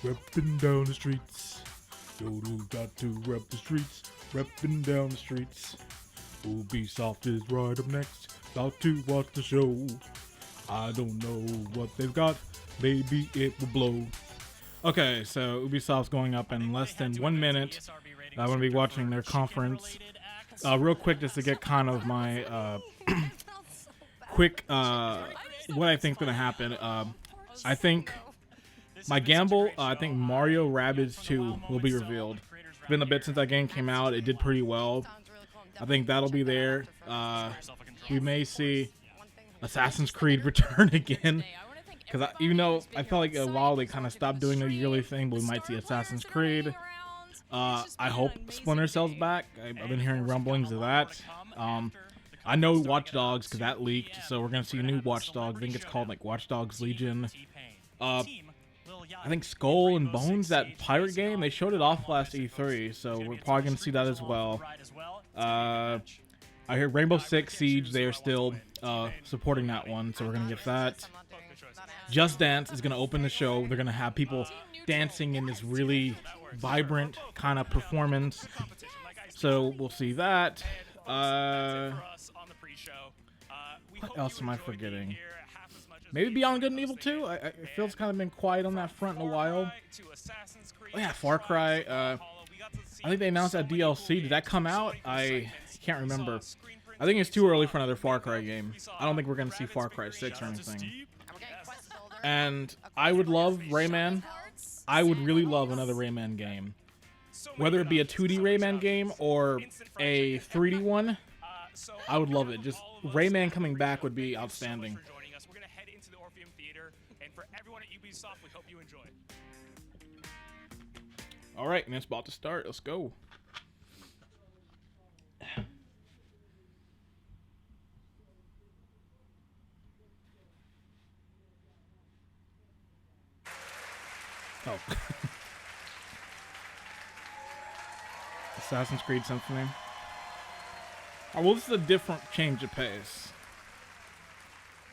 Reppin' down the streets. Dodo got to rep the streets. Reppin' down the streets. Ubisoft is right up next. About to watch the show. I don't know what they've got. Maybe it will blow. Okay, so Ubisoft's going up in less than 1 minute. I'm going to be watching their conference. Real quick, just to get kind of my quick what I think's going to happen. I think my gamble, I think Mario Rabbids 2 will be revealed. It's been a bit since that game came out. It did pretty well. I think that'll be there. We may see Assassin's Creed return again. Because even though I felt like a while they kind of stopped doing the yearly thing, but we might see Assassin's Creed. I hope Splinter Cell's back. I've been hearing rumblings of that. I know Watch Dogs because that leaked, so we're going to see a new Watch Dogs. I think it's called like Watch Dogs Legion. I think Skull and Bones, that pirate game, they showed it off last E3, so we're probably going to see that as well. I hear Rainbow Six Siege, they are still supporting that one, so we're going to get that. Just Dance is going to open the show. They're going to have people dancing in this really vibrant kind of performance. So we'll see that. What else am I forgetting? Maybe Beyond Good and Evil 2? I feel it's kind of been quiet on that front in a while. Oh yeah, Far Cry. I think they announced that DLC. Did that come out? I can't remember. I think it's too early for another Far Cry game. I don't think we're going to see Far Cry 6 or anything. And I would love Rayman. I would really love another Rayman game. Whether it be a 2D Rayman game or a 3D one, I would love it. Just Rayman coming back would be outstanding. Alright, and it's about to start. Let's go. Oh. Assassin's Creed Symphony. Oh, well, this is a different change of pace.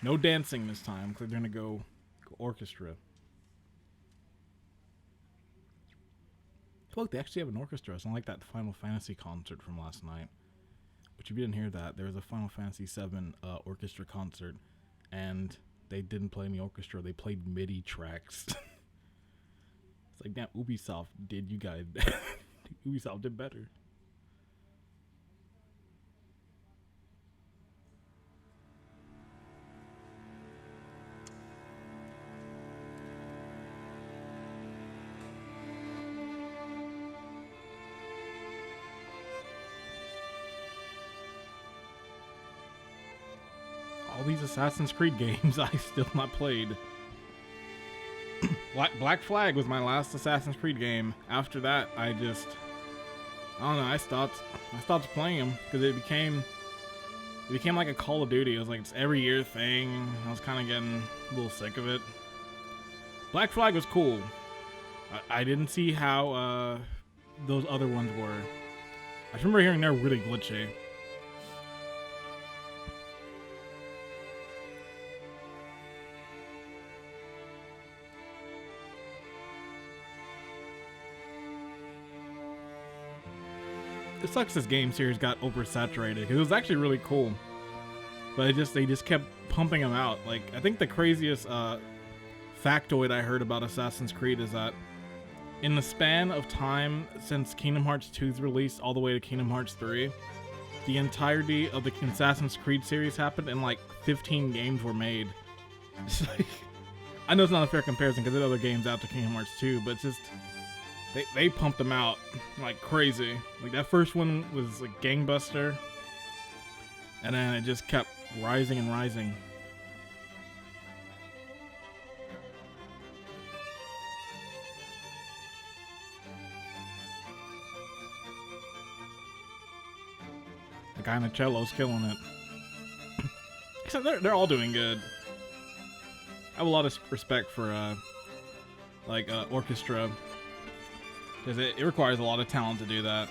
No dancing this time, because they're going to go orchestra. Look, they actually have an orchestra. It's not like that Final Fantasy concert from last night. But if you didn't hear that, there was a Final Fantasy VII orchestra concert, and they didn't play any orchestra. They played MIDI tracks. It's like, damn, Ubisoft did you guys. Ubisoft did better. All these Assassin's Creed games I still not played. Black Flag was my last Assassin's Creed game. After that, I don't know, I stopped playing them because it became like a Call of Duty. It was like it's every year thing. I was kind of getting a little sick of it. Black Flag was cool. I didn't see how those other ones were. I remember hearing they're really glitchy. It sucks this game series got oversaturated because it was actually really cool, but they just kept pumping them out. Like, I think the craziest factoid I heard about Assassin's Creed is that in the span of time since Kingdom Hearts 2's release all the way to Kingdom Hearts 3, the entirety of the Assassin's Creed series happened and like 15 games were made. It's like, I know it's not a fair comparison because there are other games after Kingdom Hearts 2, but it's just They pumped them out like crazy. Like that first one was like gangbuster, and then it just kept rising and rising. The guy on the cello's killing it. Except they're all doing good. I have a lot of respect for orchestra. Because it requires a lot of talent to do that.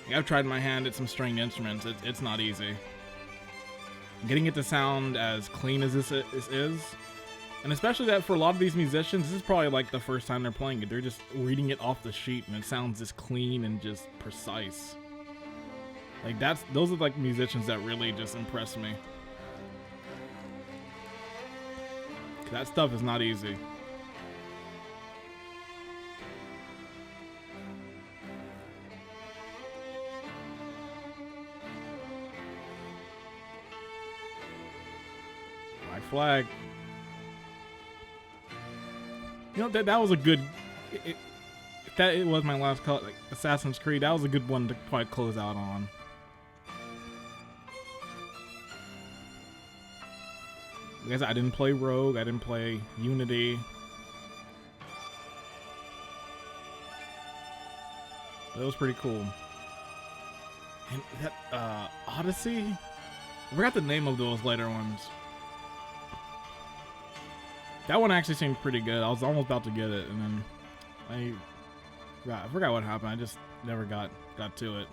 Like, I've tried my hand at some stringed instruments. It's not easy. Getting it to sound as clean as this is And especially that for a lot of these musicians, this is probably like the first time they're playing it. They're just reading it off the sheet and it sounds just clean and just precise. Like those are like musicians that really just impress me. That stuff is not easy. Black flag. You know, that was a good... If it was my last call, like Assassin's Creed, that was a good one to probably close out on. I guess I didn't play Rogue, I didn't play Unity. That was pretty cool. And that, Odyssey? I forgot the name of those later ones. That one actually seemed pretty good. I was almost about to get it, and then I forgot what happened. I just never got to it.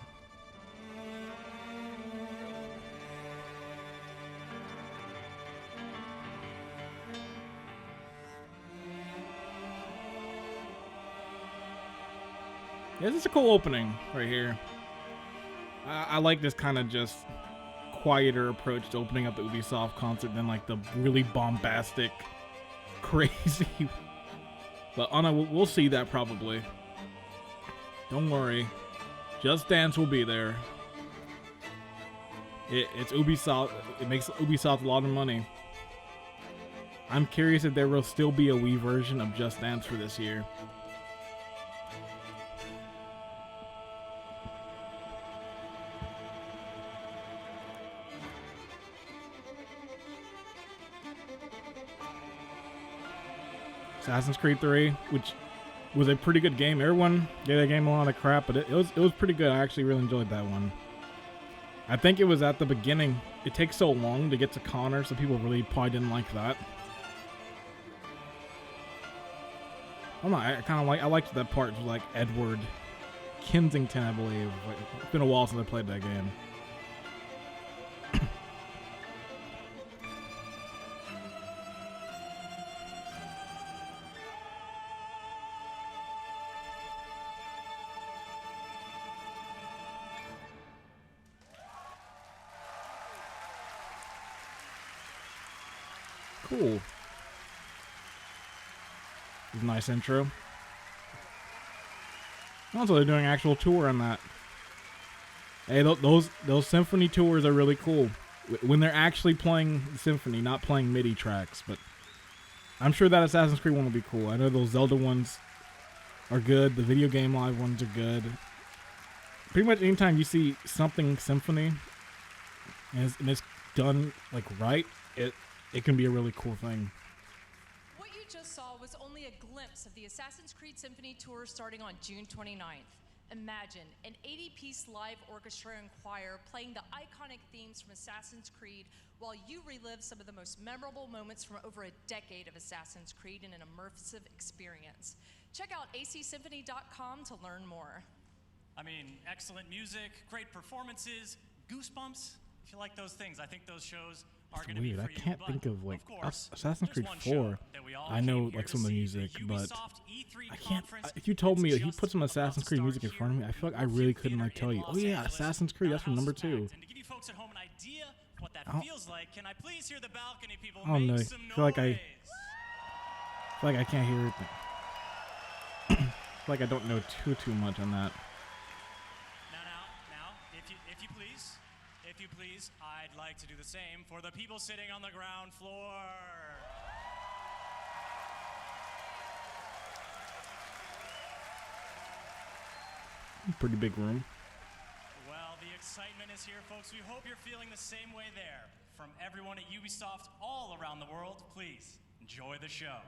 Yeah, this is a cool opening right here. I like this kind of just quieter approach to opening up the Ubisoft concert than like the really bombastic, crazy. But Anna, we'll see that probably. Don't worry, Just Dance will be there. It's Ubisoft. It makes Ubisoft a lot of money. I'm curious if there will still be a Wii version of Just Dance for this year. Assassin's Creed 3, which was a pretty good game. Everyone gave that game a lot of crap, but it was pretty good. I actually really enjoyed that one. I think it was at the beginning. It takes so long to get to Connor, so people really probably didn't like that. I liked that part with like Edward Kensington, I believe. It's been a while since I played that game. Cool. Nice intro. Also, they're doing actual tour on that. Hey, those symphony tours are really cool. When they're actually playing symphony, not playing MIDI tracks. But I'm sure that Assassin's Creed one will be cool. I know those Zelda ones are good. The video game live ones are good. Pretty much anytime you see something symphony and it's done like right, it can be a really cool thing. What you just saw was only a glimpse of the Assassin's Creed Symphony Tour starting on June 29th. Imagine an 80-piece live orchestra and choir playing the iconic themes from Assassin's Creed while you relive some of the most memorable moments from over a decade of Assassin's Creed in an immersive experience. Check out acsymphony.com to learn more. I mean, excellent music, great performances, goosebumps. If you like those things, I think those shows are going to be for you. I can't think of like course, Assassin's Creed 4. I know like some of the music, but I can't. If you told me that he put some Assassin's Creed music in front of me, I feel like I really couldn't like tell you. Oh yeah, Assassin's Creed. That's from number 2. And to give you folks at home an idea what that feels like, can I please hear the balcony people I don't know. make some I feel like noise? I feel like I can't hear it. I feel like I don't know too much on that. Now, if you please, I'd like to do the same for the people sitting on the ground floor. Pretty big room. Well, the excitement is here, folks. We hope you're feeling the same way there. From everyone at Ubisoft all around the world, please enjoy the show.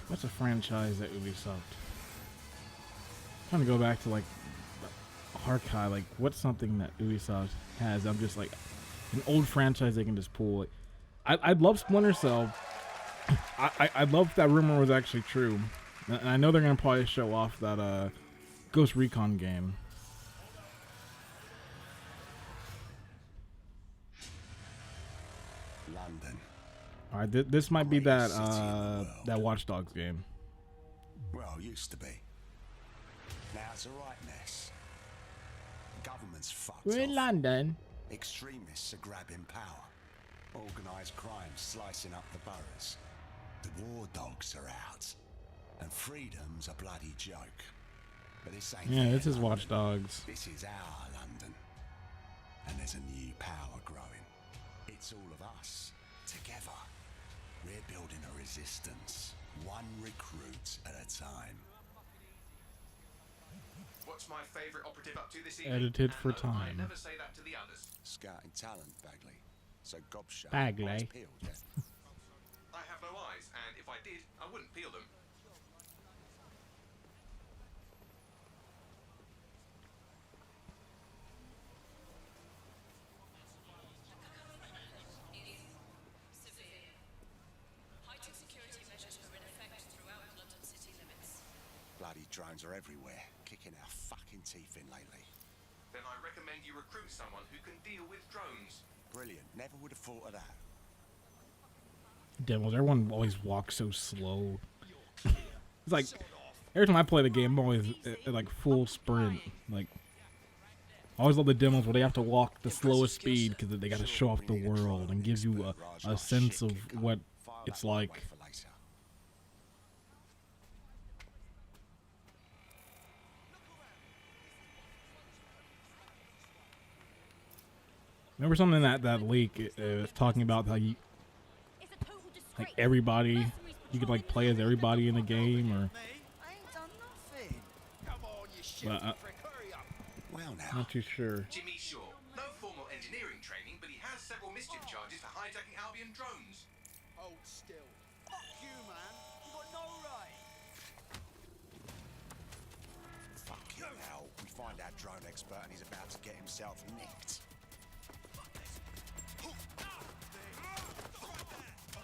What's a franchise at Ubisoft? I'm trying to go back to like archive. Like, what's something that Ubisoft has? I'm just like an old franchise they can just pull. Like, I'd love Splinter Cell. I'd love if that rumor was actually true. And I know they're gonna probably show off that Ghost Recon game. London. All right, this might be that that Watch Dogs game. Well, used to be. Now it's a right mess. Government's fucked We're in off. London. Extremists are grabbing power. Organised crime slicing up the boroughs. The war dogs are out. And freedom's a bloody joke. But this ain't Yeah, their this is London. Watch Dogs. This is our London. And there's a new power growing. It's all of us. Together. We're building a resistance. One recruit at a time. What's my favourite operative up to this evening? Edited for And no, I time. never say that to the others. Scouting talent, Bagley. So gobshite. Bagley. eyes peeled, yeah? I have no eyes, and if I did, I wouldn't peel them. Heightened security measures are in effect throughout London city limits. Bloody drones are everywhere, kicking our fucking teeth in lately. Then I recommend you recruit someone who can deal with drones. Brilliant. Never would have thought of that. Devils, everyone always walks so slow. It's like every time I play the game, I'm always at like full sprint. Like, I always love the demos where they have to walk the slowest speed because they got to show off the world and gives you a sense of what it's like. Remember something that leak was talking about how you like everybody, you could like play as everybody in the game, or I ain't done nothing. Come on, you shit Well, prick, hurry up. Well now. not too sure. Jimmy Shaw. No formal engineering training, but he has several mischief charges for hijacking Albion drones. Hold still. Fuck you, man. You got no right. Fucking hell. We find our drone expert and he's about to get himself nicked.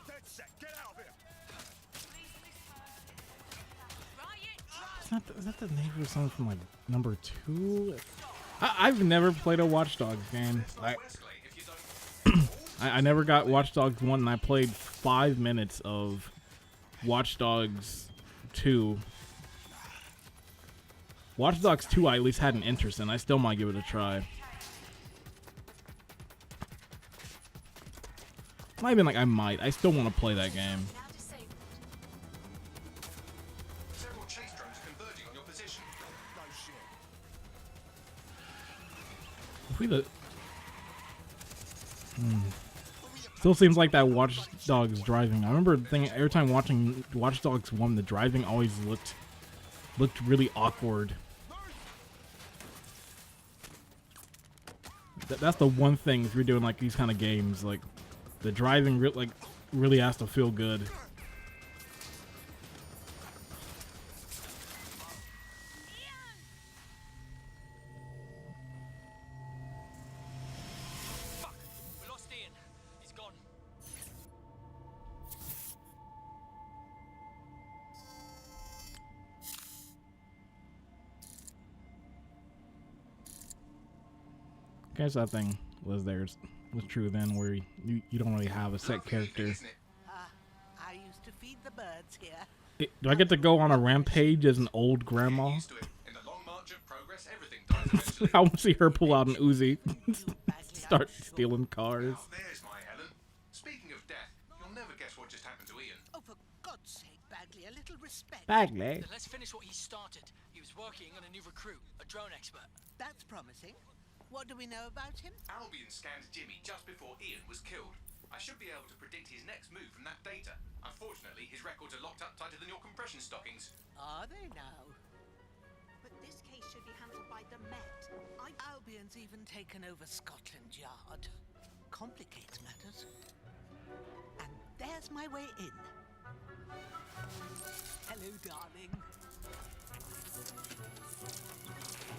Dead set. Get out of here. Is that the name of something from like number 2? I've never played a Watch Dogs game. Escalate if you don't. I never got Watch Dogs 1, and I played 5 minutes of Watch Dogs 2. Watch Dogs 2 I at least had an interest in. I still might give it a try. Not even like I might. I still want to play that game. Several chase drones are converging on your position. No shit. If we Still seems like that Watch Dogs driving. I remember thinking every time watching Watch Dogs 1, the driving always looked really awkward. That's the one thing if you're doing like these kind of games, like the driving really has to feel good. Fuck! We lost Ian. He's gone. Guess that thing was true then, where you don't really have a set Lovely character. evening, isn't it? I used to feed the birds here. Do I get to go on a rampage as an old grandma? Get used to it. In the long march of progress, everything dies eventually. I want to see her pull out an Uzi, You Bagley, start I'm sure. stealing cars. Now, there's my Helen. Speaking of death, you'll never guess what just happened to Ian. Oh, for God's sake, Bagley, a little respect. Bagley. Then let's finish what he started. He was working on a new recruit, a drone expert. That's promising. What do we know about him? Albion scanned Jimmy just before Ian was killed. I should be able to predict his next move from that data. Unfortunately, his records are locked up tighter than your compression stockings. Are they now? But this case should be handled by the Met. Albion's even taken over Scotland Yard. Complicates matters. And there's my way in. Hello, darling.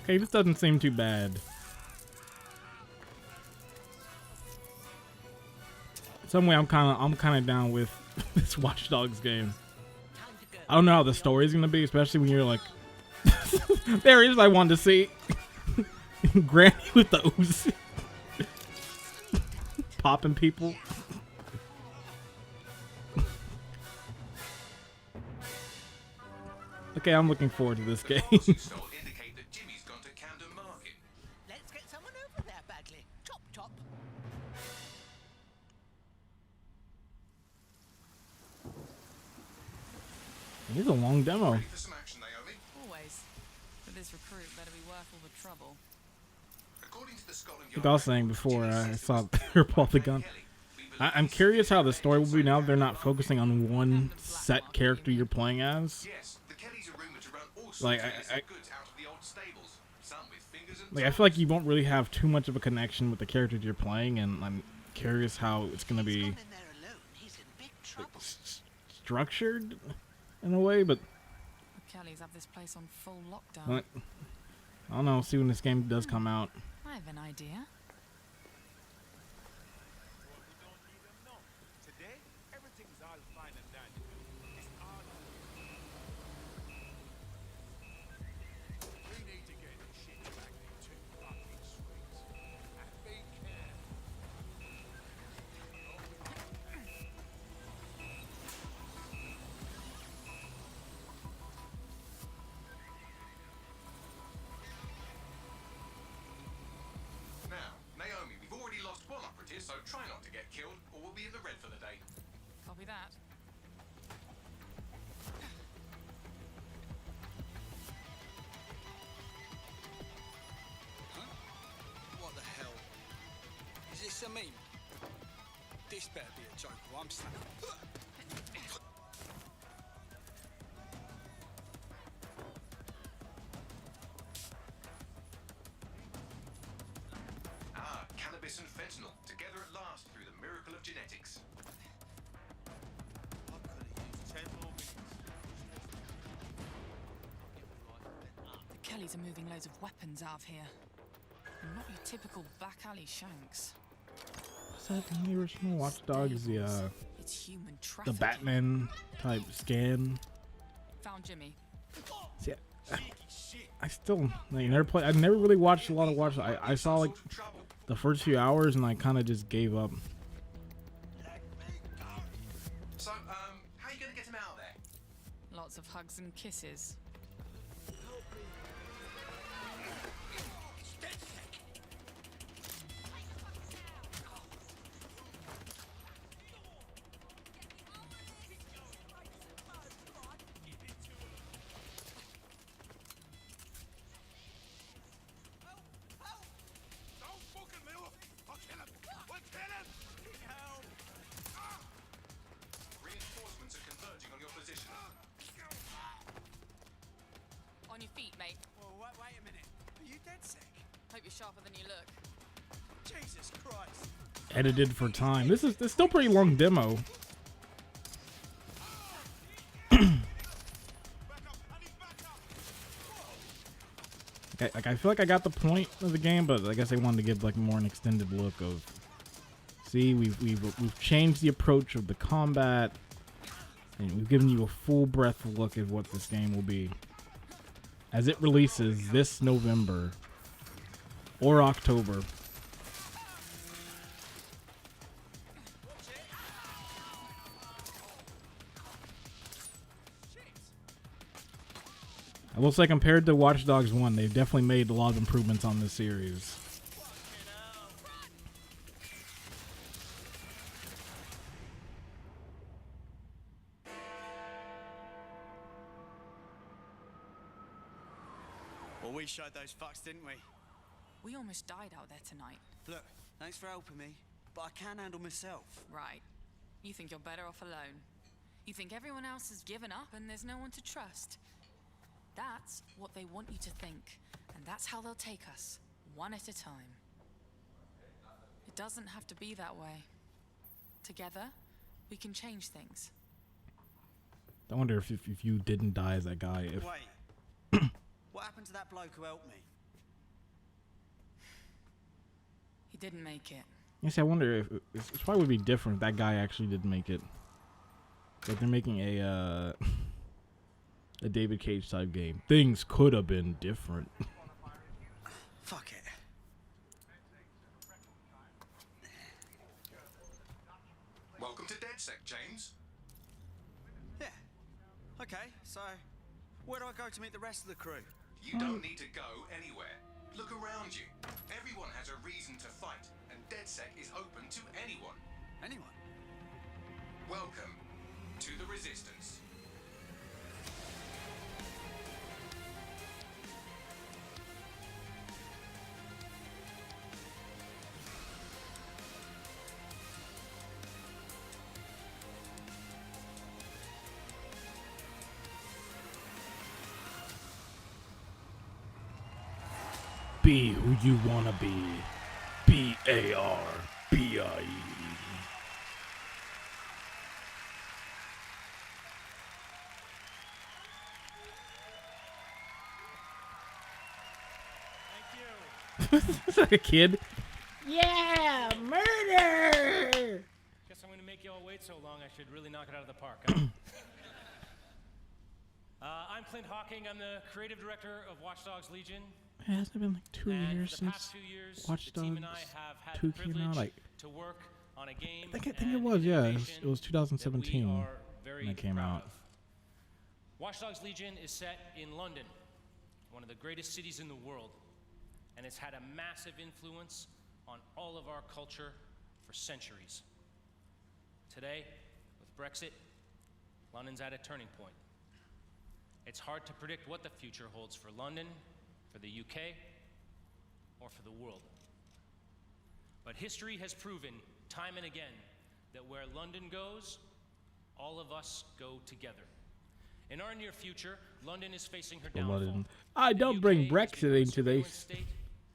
Okay, this doesn't seem too bad. Some way I'm kind of down with this Watch Dogs game. Time to go. I don't know how the story's gonna be, especially when you're like, there is. I wanted to see Granny with the Uzi popping people. Okay, I'm looking forward to this game. Indicate that Jimmy's gone to Camden Market. Let's get someone over there, Bagley. Chop, chop. It's a long demo. Ready for some action, Naomi? Always. But this recruit better be worth all the trouble. According to the Scotland Like I was saying before, I saw her pull the gun. I'm curious how the story will be now that they're not focusing on one set character you're playing as. Yes, the Kellys are rumored to run all sorts Like, of illicit goods out of the old stables. Some with fingers and Like, I feel like you won't really have too much of a connection with the characters you're playing, and I'm curious how it's gonna be Gone in there alone. He's in big trouble. structured in a way, but The Kellys have this place on full lockdown. like, I don't know. See when this game does come out. I have an idea. Today, everything's all fine and dandy. It's all we need to get this shit back into fucking streets. And be careful. Now, Naomi, we've already lost one operative, so try not to get killed, or we'll be in the red for the day. Copy that. What the hell? Is this a meme? This better be a joke or I'm stuck. Ah, cannabis and fentanyl, together at last through the miracle of genetics. I could have used 10 more minutes. The Kellys are moving loads of weapons out of here. And not your typical back alley shanks. What's that in the original Watch Dogs? It's human The trafficking. Batman type scan. Found Jimmy. See, I still I never really watched a lot of Watch. I saw like Trouble. the first few hours and I kind of just gave up. So, how are you gonna get him out of there? Lots of hugs and kisses. Don't fucking me off! I'll kill him! I'll kill him! Help! Reinforcements are converging on your position. On your feet, mate. Well, wait a minute. Are you dead sick? Hope you're sharper than you look. Jesus Christ! Edited for time. This is still pretty long demo. Like I feel like I got the point of the game, but I guess they wanted to give like more an extended look of. See, we've changed the approach of the combat, and we've given you a full breadth look at what this game will be, as it releases this November or October. I will say, compared to Watch Dogs 1, they've definitely made a lot of improvements on this series. Well, we showed those fucks, didn't we? We almost died out there tonight. Look, thanks for helping me, but I can handle myself. Right. You think you're better off alone. You think everyone else has given up and there's no one to trust. That's what they want you to think, and that's how they'll take us, one at a time. It doesn't have to be that way. Together, we can change things. I wonder if you didn't die as that guy, if Wait. What happened to that bloke who helped me? He didn't make it. yes, I wonder if it probably would be different if that guy actually did make it. Like they're making a a David Cage type game. Things could have been different. Fuck it. Welcome to DedSec, James. Yeah. Okay, so where do I go to meet the rest of the crew? You don't need to go anywhere. Look around you. Everyone has a reason to fight, and DedSec is open to anyone. Anyone? Welcome to the Resistance. Be who you wanna be. BARBIE. It's like a kid. Yeah, murder. Guess I'm gonna make you all wait so long. I should really knock it out of the park. Huh? I'm Clint Hawking. I'm the creative director of Watch Dogs Legion. It hasn't been like 2 And years for the since past 2 years, Watch the team Dogs and I have had 2 the came privilege out. Like, to work on a game. I think it and was. Yeah, innovation it was that 2017 we are very when it came proud out. of. Watch Dogs Legion is set in London, one of the greatest cities in the world, and it's had a massive influence on all of our culture for centuries. Today, with Brexit, London's at a turning point. It's hard to predict what the future holds for London, for the UK, or for the world. But history has proven time and again that where London goes, all of us go together. In our near future, London is facing her downfall. London. I The don't UK bring is Brexit becoming a into this. surveillance state,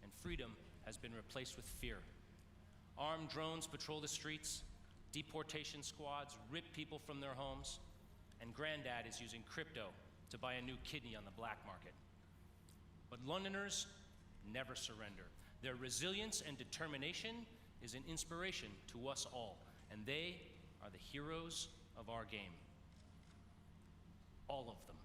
and freedom has been replaced with fear. Armed drones patrol the streets, deportation squads rip people from their homes, and Granddad is using crypto to buy a new kidney on the black market. But Londoners never surrender. Their resilience and determination is an inspiration to us all, and they are the heroes of our game. All of them.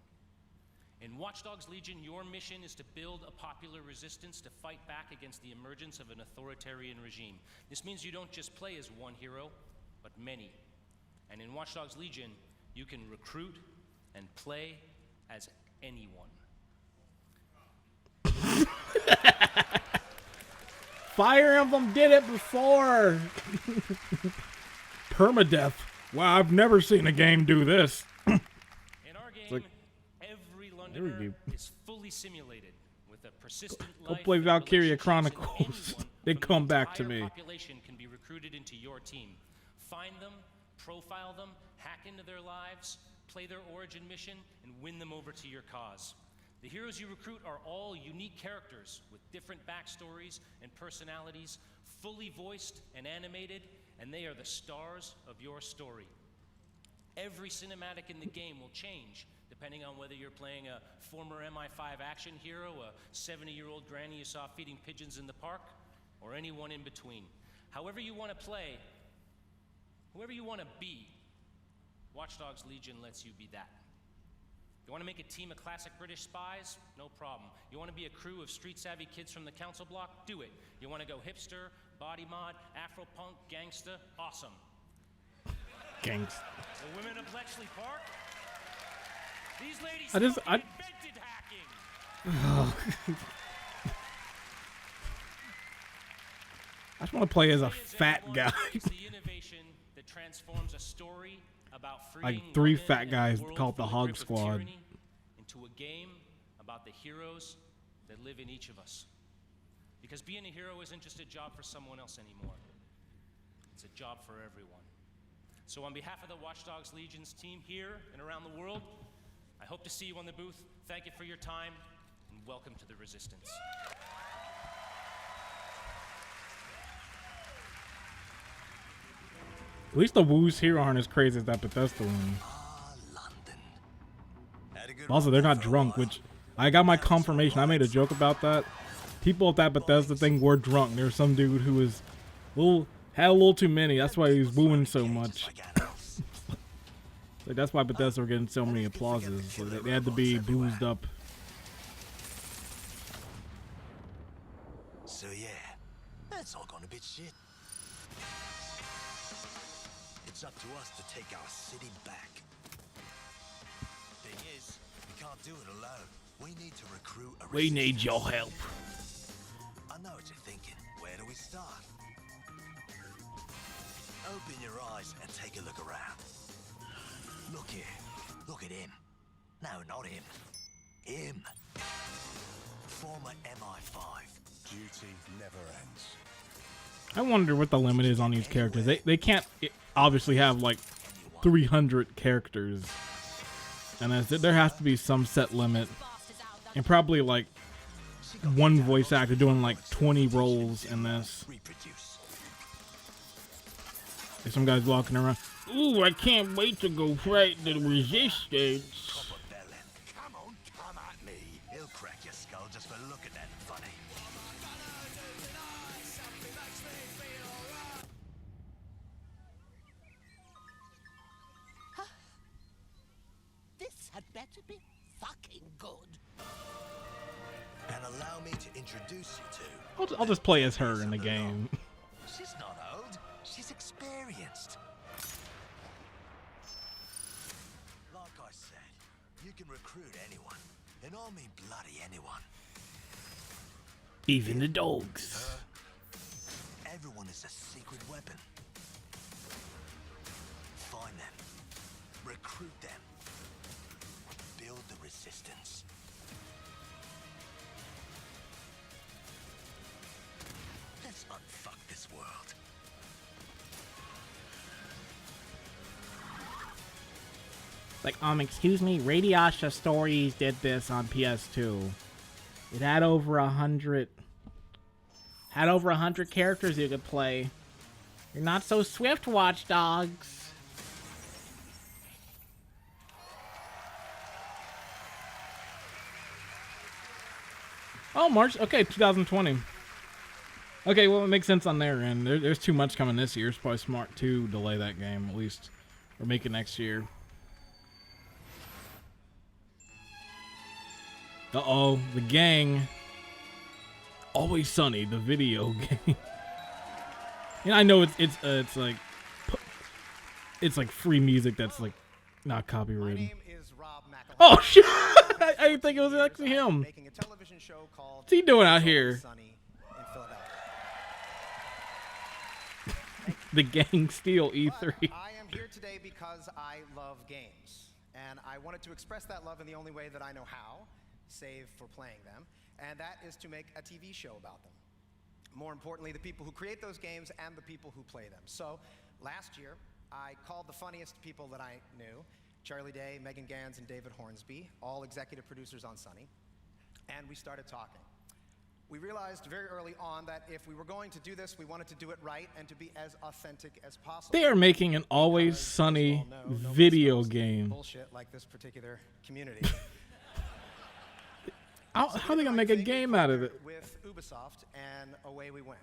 In Watch Dogs Legion, your mission is to build a popular resistance to fight back against the emergence of an authoritarian regime. This means you don't just play as one hero, but many. And in Watch Dogs Legion, you can recruit and play as anyone. Fire Emblem did it before. Permadeath. Wow, I've never seen a game do this. In our game, like, every we Londoner go. is fully simulated with a persistent Go life play and Valkyria relationships, and Chronicles. anyone They from the come back to entire me. Population can be recruited into your team. Find them, profile them, hack into their lives, play their origin mission, and win them over to your cause. The heroes you recruit are all unique characters with different backstories and personalities, fully voiced and animated, and they are the stars of your story. Every cinematic in the game will change depending on whether you're playing a former MI5 action hero, a 70-year-old granny you saw feeding pigeons in the park, or anyone in between. However you want to play, whoever you want to be, Watch Dogs Legion lets you be that. You want to make a team of classic British spies? No problem. You want to be a crew of street-savvy kids from the council block? Do it. You want to go hipster, body mod, Afro-punk, gangsta? Awesome. Gangs. The women of Bletchley Park? These ladies I invented hacking! I just want to play as a Play as fat anyone guy. is the innovation that transforms a story about freeing Like 3 London fat and a guys world called the from Hog grip of Squad. tyranny into a game about the heroes that live in each of us. Because being a hero isn't just a job for someone else anymore. It's a job for everyone. So on behalf of the Watch Dogs Legion's team here and around the world, I hope to see you on the booth. Thank you for your time, and welcome to the Resistance. At least the woos here aren't as crazy as that Bethesda one. Also, they're not drunk, which I got my confirmation. I made a joke about that. People at that Bethesda thing were drunk. There was some dude who was had a little too many. That's why he was wooing so much. Like that's why Bethesda were getting so many applauses. So they had to be boozed up. So yeah, that's all gone a bit shit. It's up to us to take our city back. Thing is, we can't do it alone. We need to recruit a We need resistance. your help. I know what you're thinking. Where do we start? Open your eyes and take a look around. Look here. Look at him. No, not him. Him. Former MI5. Duty never ends. I wonder what the limit is on these characters. They can't obviously have like 300 characters, and there has to be some set limit, and probably like one voice actor doing like 20 roles in this. There's some guys walking around. Ooh, I can't wait to go fight the resistance. Come on, come at me. He'll crack your skull just for looking at him funny. This had better be fucking good. And allow me to introduce you to... I'll just play as her in the game. She's not old. She's experienced. Like I said, you can recruit anyone. And I mean bloody anyone. Even the dogs. Everyone is a secret weapon. Find them. Recruit them. Build the resistance. Let's unfuck this world. Like, excuse me, Radiasha Stories did this on PS2. It had over 100 characters you could play. You're not so swift, Watch Dogs. Oh, March. Okay, 2020. Okay, well, it makes sense on their end. There's too much coming this year. It's probably smart to delay that game, at least. Or make it next year. Uh-oh, the gang. Always Sunny, the video game. And I know it's like free music that's like not copyrighted. Oh shit! I didn't think it was actually him. What's he doing out here? The gang steal E3. I am here today because I love games, and I wanted to express that love in the only way that I know how, save for playing them, and that is to make a TV show about them. More importantly, the people who create those games and the people who play them. So, last year, I called the funniest people that I knew, Charlie Day, Megan Gans, and David Hornsby, all executive producers on Sunny, and we started talking. We realized very early on that if we were going to do this, we wanted to do it right and to be as authentic as possible. They are making an Always Sunny video game. Bullshit like this particular community. How are they gonna make a game out of it? With Ubisoft, and away we went.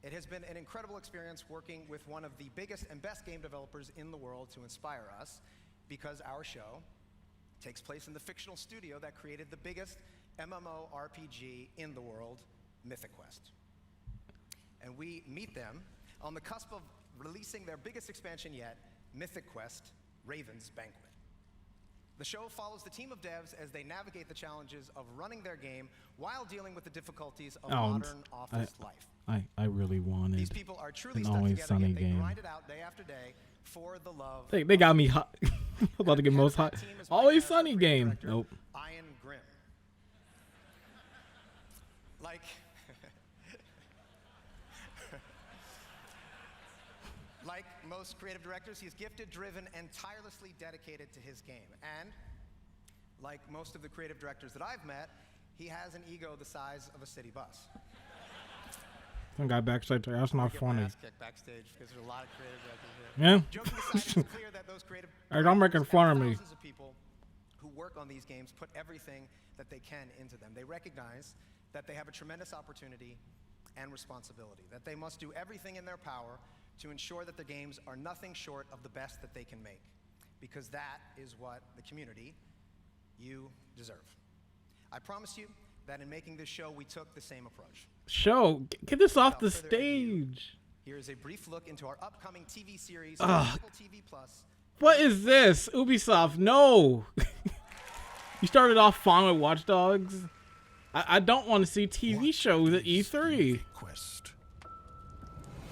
It has been an incredible experience working with one of the biggest and best game developers in the world to inspire us, because our show takes place in the fictional studio that created the biggest MMORPG in the world, Mythic Quest. And we meet them on the cusp of releasing their biggest expansion yet, Mythic Quest: Raven's Banquet. The show follows the team of devs as they navigate the challenges of running their game while dealing with the difficulties of modern office life. I really wanted These people are truly an stuck Always together, Sunny yet they game. grind it out day after day for the love. They got me hot. I'm about to get most hot. Always Sunny game. Nope. Ian Grimm. Like, like most creative directors, he's gifted, driven, and tirelessly dedicated to his game. And like most of the creative directors that I've met, he has an ego the size of a city bus. Some guy backstage there. That's not funny. Ass kicked backstage because there's a lot of creative directors here. Yeah. Joking aside, it's clear that those creative Hey, don't make fun of me. thousands of people who work on these games put everything that they can into them. They recognize that they have a tremendous opportunity and responsibility, that they must do everything in their power to ensure that the games are nothing short of the best that they can make. because that is what the community, you deserve. I promise you that in making this show, we took the same approach. Show, get this off the Without further ado, stage. Here is a brief look into our upcoming TV series, Ugh. Apple TV Plus. What is this? Ubisoft, no. You started off fine with Watch Dogs. I don't want to see TV shows at E3. Quest.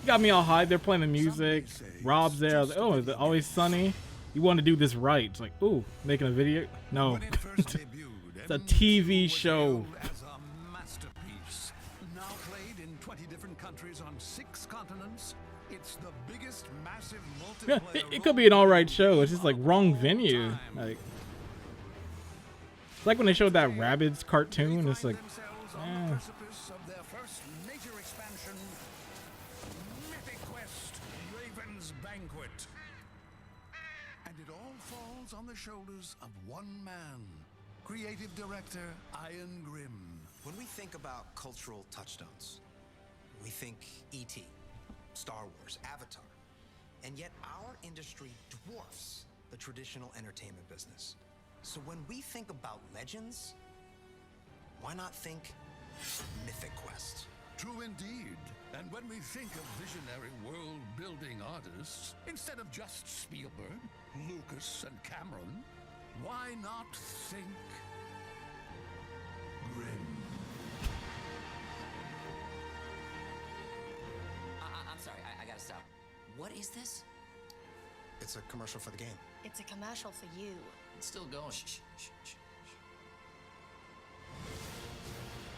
You got me all hyped. They're playing the music. Rob's there. I was like, oh, is it Always Sunny? You want to do this right. It's like, ooh, making a video? No. When it first debuted, It's a TV show. As a masterpiece, now played in 20 different countries on 6 continents, it's the biggest massive Yeah, multiplayer. it could be an alright show. It's just like wrong venue. Like, it's like when they showed that Rabbids cartoon. It's like, On the precipice of their first major expansion, Mythic Quest: Raven's Banquet. And it all falls on the shoulders of one man, creative director Ian Grimm. When we think about cultural touchstones, we think E.T., Star Wars, Avatar, and yet our industry dwarfs the traditional entertainment business. So when we think about legends, why not think Mythic Quest? True indeed. And when we think of visionary world-building artists, instead of just Spielberg, Lucas, and Cameron, why not think Grimm? I'm sorry, I gotta stop. What is this? It's a commercial for the game. It's a commercial for you. It's still going.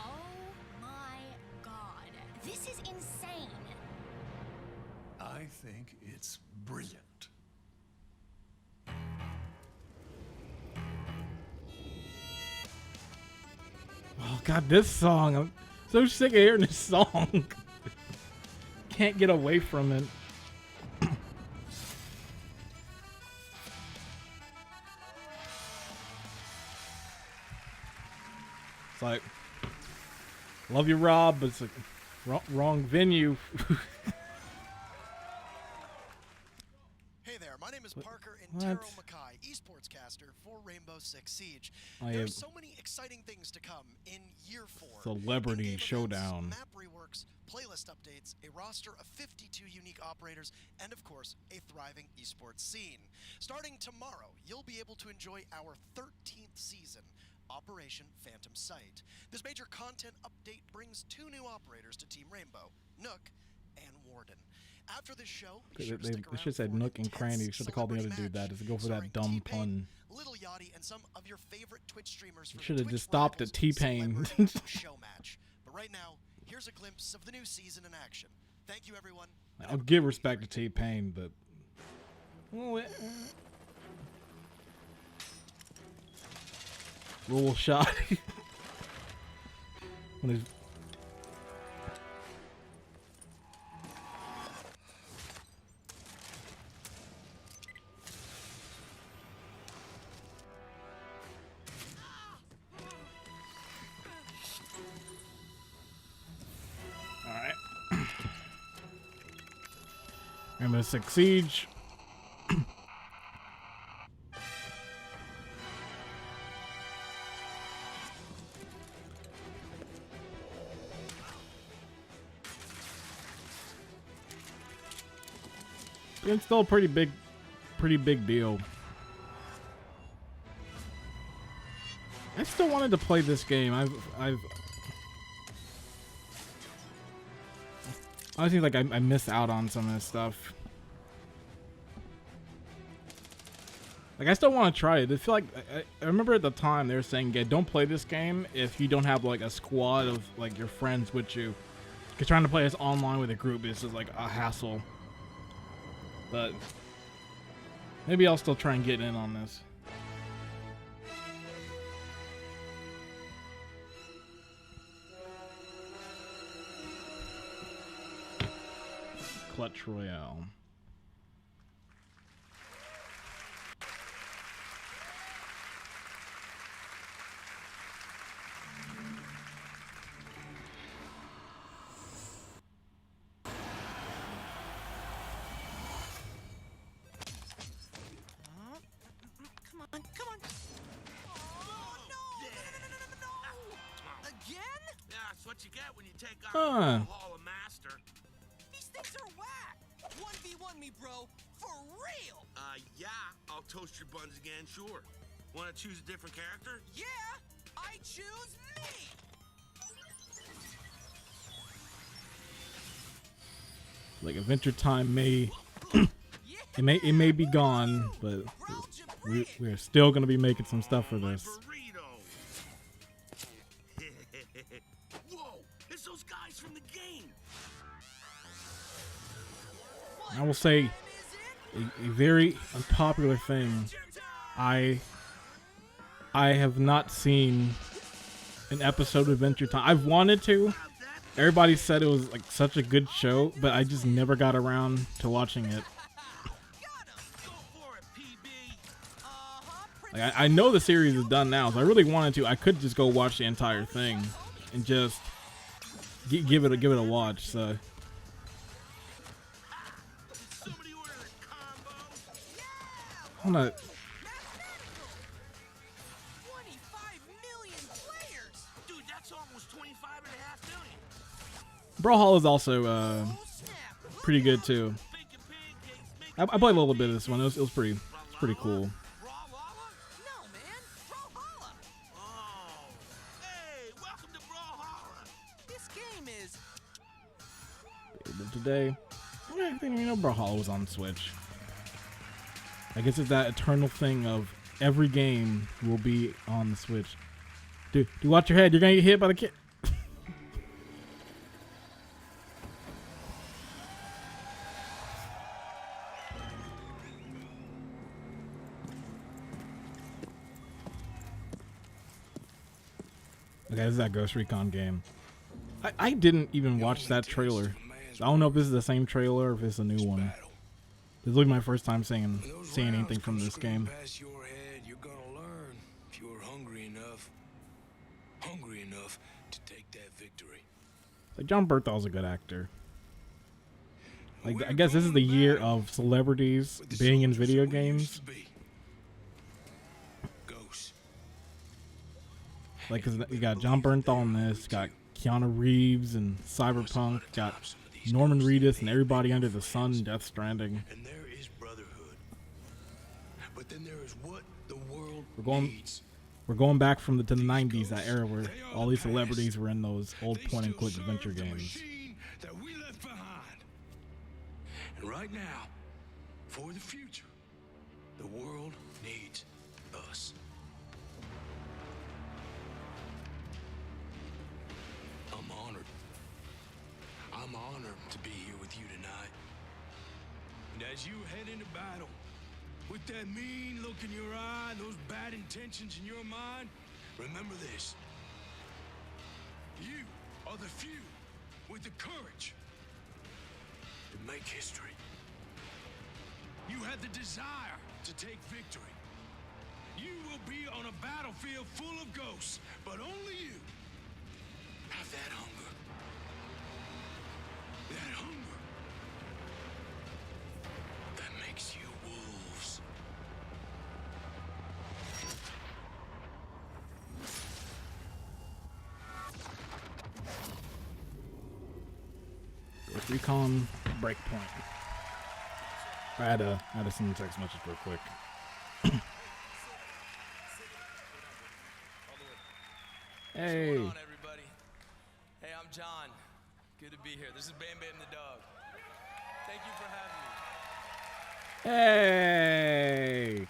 Oh my god. This is insane. I think it's brilliant. oh god, this song. I'm so sick of hearing this song. Can't get away from it. It's like, love you, Rob, but it's like wrong venue. Hey there, my name is Parker What? Intero Mackay, esports caster for Rainbow Six Siege. I There are am- so many exciting things to come in Year 4. Celebrity In-game Showdown. events, map reworks, playlist updates, a roster of 52 unique operators, and of course, a thriving esports scene. Starting tomorrow, you'll be able to enjoy our 13th season, Operation Phantom Sight. This major content update brings 2 new operators to Team Rainbow, Nook and Warden. After this show, be They, sure to they, stick they around should have said for an Nook and intense Cranny. Should have called the other celebrity dude that. match Is go for starring that dumb T-Pain, pun. Little Yachty, and some of your favorite Twitch streamers for the Should have Twitch just stopped Rivals at T-Pain. Celebrity Show match. But right now, here's a glimpse of the new season in action. Thank you, everyone. I'll give respect to T-Pain, but little shot. When his- Alright. Rainbow Six Siege. It's still a pretty big deal. I still wanted to play this game. I've I seem like I miss out on some of this stuff. Like, I still want to try it. I feel like I remember at the time they were saying, yeah, don't play this game if you don't have like a squad of like your friends with you. Because trying to play this online with a group is just like a hassle. But maybe I'll still try and get in on this. Clutch Royale. That's what you get when you take Huh. our Hall of Master. These things are whack. 1v1 me, bro. For real. Yeah. I'll toast your buns again, sure. Want to choose a different character? Yeah. I choose me. Like Adventure Time may it may be gone, but we're still gonna be making some stuff for this. Whoa! It's those guys from the game. I will say a very unpopular thing. I have not seen an episode of Adventure Time. I've wanted to. Everybody said it was like such a good show, but I just never got around to watching it. Like, I know the series is done now, so I really wanted to. I could just go watch the entire thing and just give it a watch. So. I'm not. 25 million players. Dude, that's almost 25.5 million. Brawlhalla is also pretty good too. I played a little bit of this one. It was pretty cool. Today, I didn't even know Brawlhalla was on Switch. I guess it's that eternal thing of every game will be on the Switch. Dude, watch your head. You're gonna get hit by the kid. Okay, this is that Ghost Recon game. I didn't even watch that trailer. I don't know if this is the same trailer or if it's a new one. This is really my first time seeing anything from this game. You're gonna learn if you're hungry enough to take that victory. Like John Berthal's a good actor. Like I guess this is the year of celebrities being in video games. Like, cause you got John Bernthal in this, got Keanu Reeves and Cyberpunk, got Norman Reedus and everybody under the sun in Death Stranding. And there is brotherhood. But then there is what the world needs. We're going back from to the 90s, that era where all these celebrities were in those old point-and-click adventure games. That we left behind. And right now, for the future, the world needs us. I'm honored to be here with you tonight. And as you head into battle, with that mean look in your eye, those bad intentions in your mind, remember this. You are the few with the courage to make history. You have the desire to take victory. You will be on a battlefield full of ghosts, but only you have that hunger. That hunger that makes you wolves. Ghost Recon Breakpoint. I had to send a text message real quick. Hey. What's going on, everybody? Hey, I'm John. Good to be here. This is Bam Bam the dog. Thank you for having me. Hey.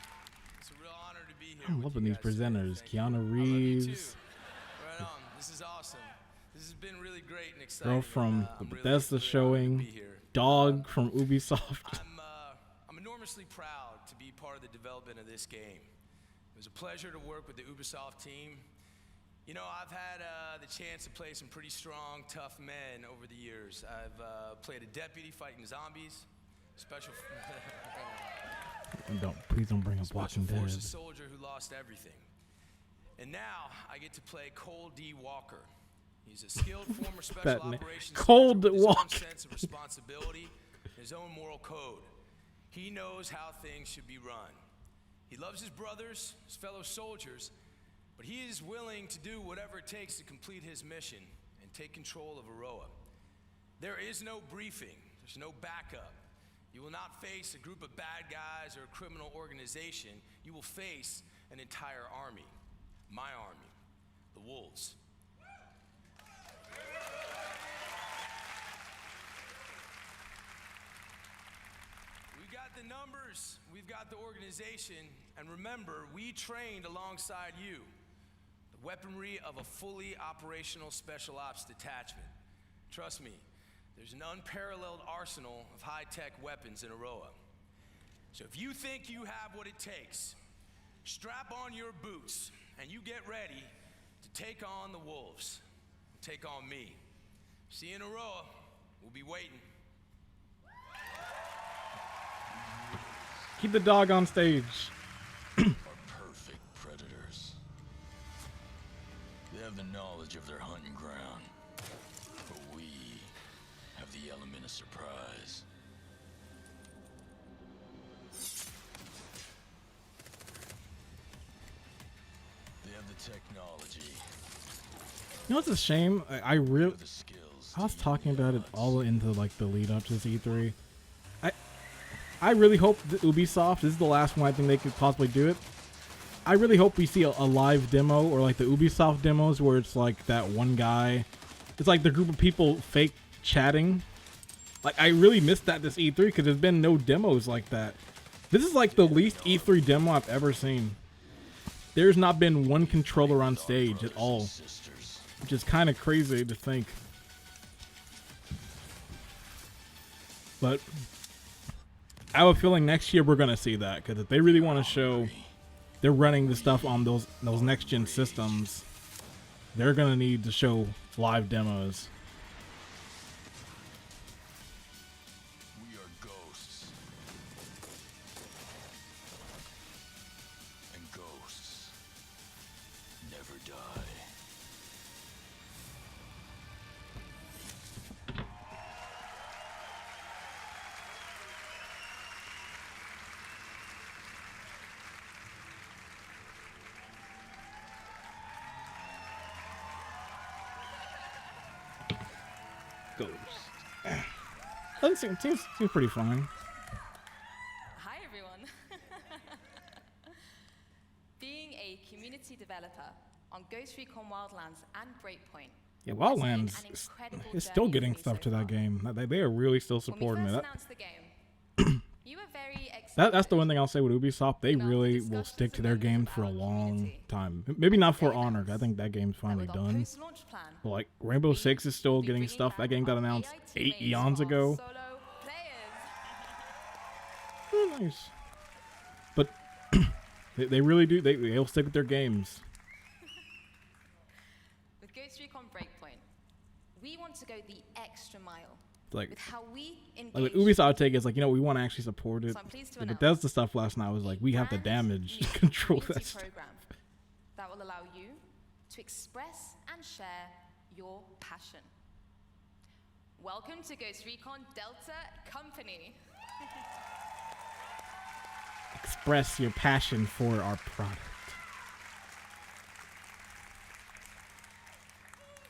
It's a real honor to be here. I'm loving these presenters. Keanu Reeves. Right on. This is awesome. This has been really great and exciting. Girl from the Bethesda showing. Dog from Ubisoft. I'm enormously proud to be part of the development of this game. It was a pleasure to work with the Ubisoft team. You know, I've had the chance to play some pretty strong, tough men over the years. I've played a deputy fighting zombies, Please don't bring up Walking Dead. Forces soldier who lost everything. And now I get to play Cole D. Walker. He's a skilled former special operations Cold with his own Walker. sense of responsibility, his own moral code. He knows how things should be run. He loves his brothers, his fellow soldiers, but he is willing to do whatever it takes to complete his mission and take control of Aroa. There is no briefing, there's no backup. You will not face a group of bad guys or a criminal organization. You will face an entire army. My army, the Wolves. We've got the numbers, we've got the organization, and remember, we trained alongside you. The weaponry of a fully operational special ops detachment. Trust me, there's an unparalleled arsenal of high-tech weapons in Aroa. So if you think you have what it takes, strap on your boots and you get ready to take on the Wolves. Take on me. See you in Aroa. We'll be waiting. Keep the dog on stage. Are perfect predators. They have the knowledge of their hunting ground. But we have the element of surprise. They have the technology. You know what's a shame? I was talking about it all into like the lead up to this E3. I really hope that Ubisoft, this is the last one I think they could possibly do it. I really hope we see a live demo or like the Ubisoft demos where it's like that one guy. It's like the group of people fake chatting. Like I really missed that this E3 because there's been no demos like that. This is like the least E3 demo I've ever seen. There's not been one controller on stage at all, which is kind of crazy to think. But I have a feeling next year we're gonna see that because if they really want to show they're running the stuff on those next gen systems, they're gonna need to show live demos. We are ghosts. And ghosts never die. Seems pretty fun. Hi everyone. Being a community developer on Ghost Recon Wildlands and Breakpoint. Yeah, Wildlands is still getting stuff to that game. They are really still supporting it. You were very excited. That's the one thing I'll say with Ubisoft. They really will stick to their games for a long time. Maybe not For Honor. I think that game's finally done. But like Rainbow Six is still getting stuff. That game got announced 8 eons ago. Oh, nice. But they really do. They'll stick with their games. With Ghost Recon Breakpoint, we want to go the extra mile. Like, with how we like Ubisoft take is like, we want to actually support it. The Bethesda stuff last night was like, we have the damage to control that stuff. That will allow you to express and share your passion. Welcome to Ghost Recon Delta Company. Express your passion for our product.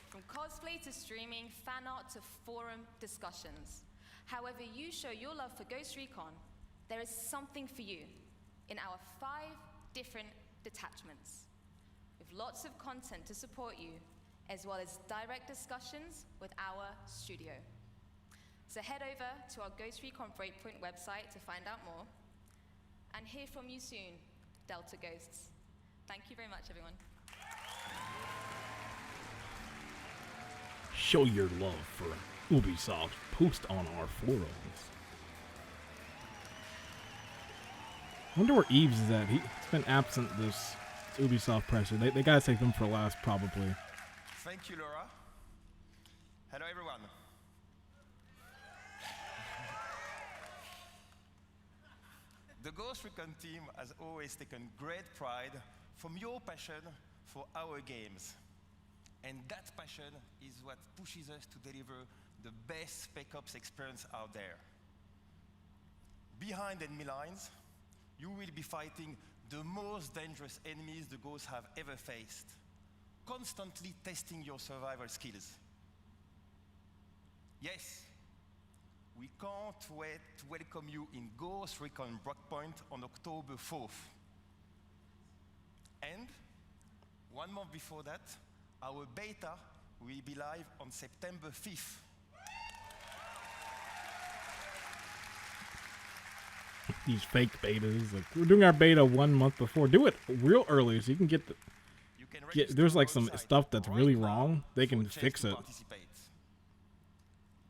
From cosplay to streaming, fan art to forum discussions. However you show your love for Ghost Recon, there is something for you in our 5 different detachments. With lots of content to support you, as well as direct discussions with our studio. So head over to our Ghost Recon Breakpoint website to find out more. And hear from you soon, Delta Ghosts. Thank you very much, everyone. Show your love for Ubisoft. Post on our forums. I wonder where Eves is at. He's been absent this Ubisoft Press. They gotta save him for last, probably. Thank you, Laura. Hello, everyone. The Ghost Recon team has always taken great pride from your passion for our games. And that passion is what pushes us to deliver the best Spec Ops experience out there. Behind enemy lines, you will be fighting the most dangerous enemies the Ghosts have ever faced, constantly testing your survival skills. Yes, we can't wait to welcome you in Ghost Recon Breakpoint on October 4th. And 1 month before that, our beta will be live on September 5th. These fake betas, like we're doing our beta 1 month before. Do it real early so you can get the. There's like some stuff that's really wrong. They can fix it.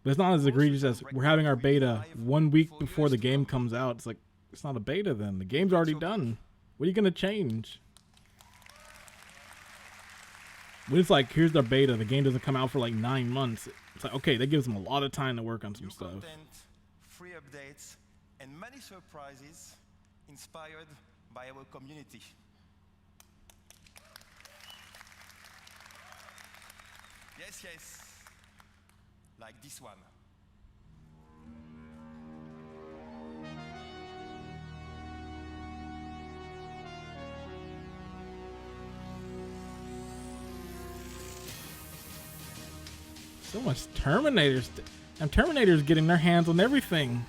But it's not as egregious as we're having our beta 1 week before the game comes out. It's like, it's not a beta then. The game's already done. What are you going to change? When it's like, here's the beta, the game doesn't come out for like 9 months. It's like, okay, that gives them a lot of time to work on some stuff. Content, free updates, and many surprises inspired by our community. Yes, yes. Like this one. So much Terminators. And Terminator's getting their hands on everything.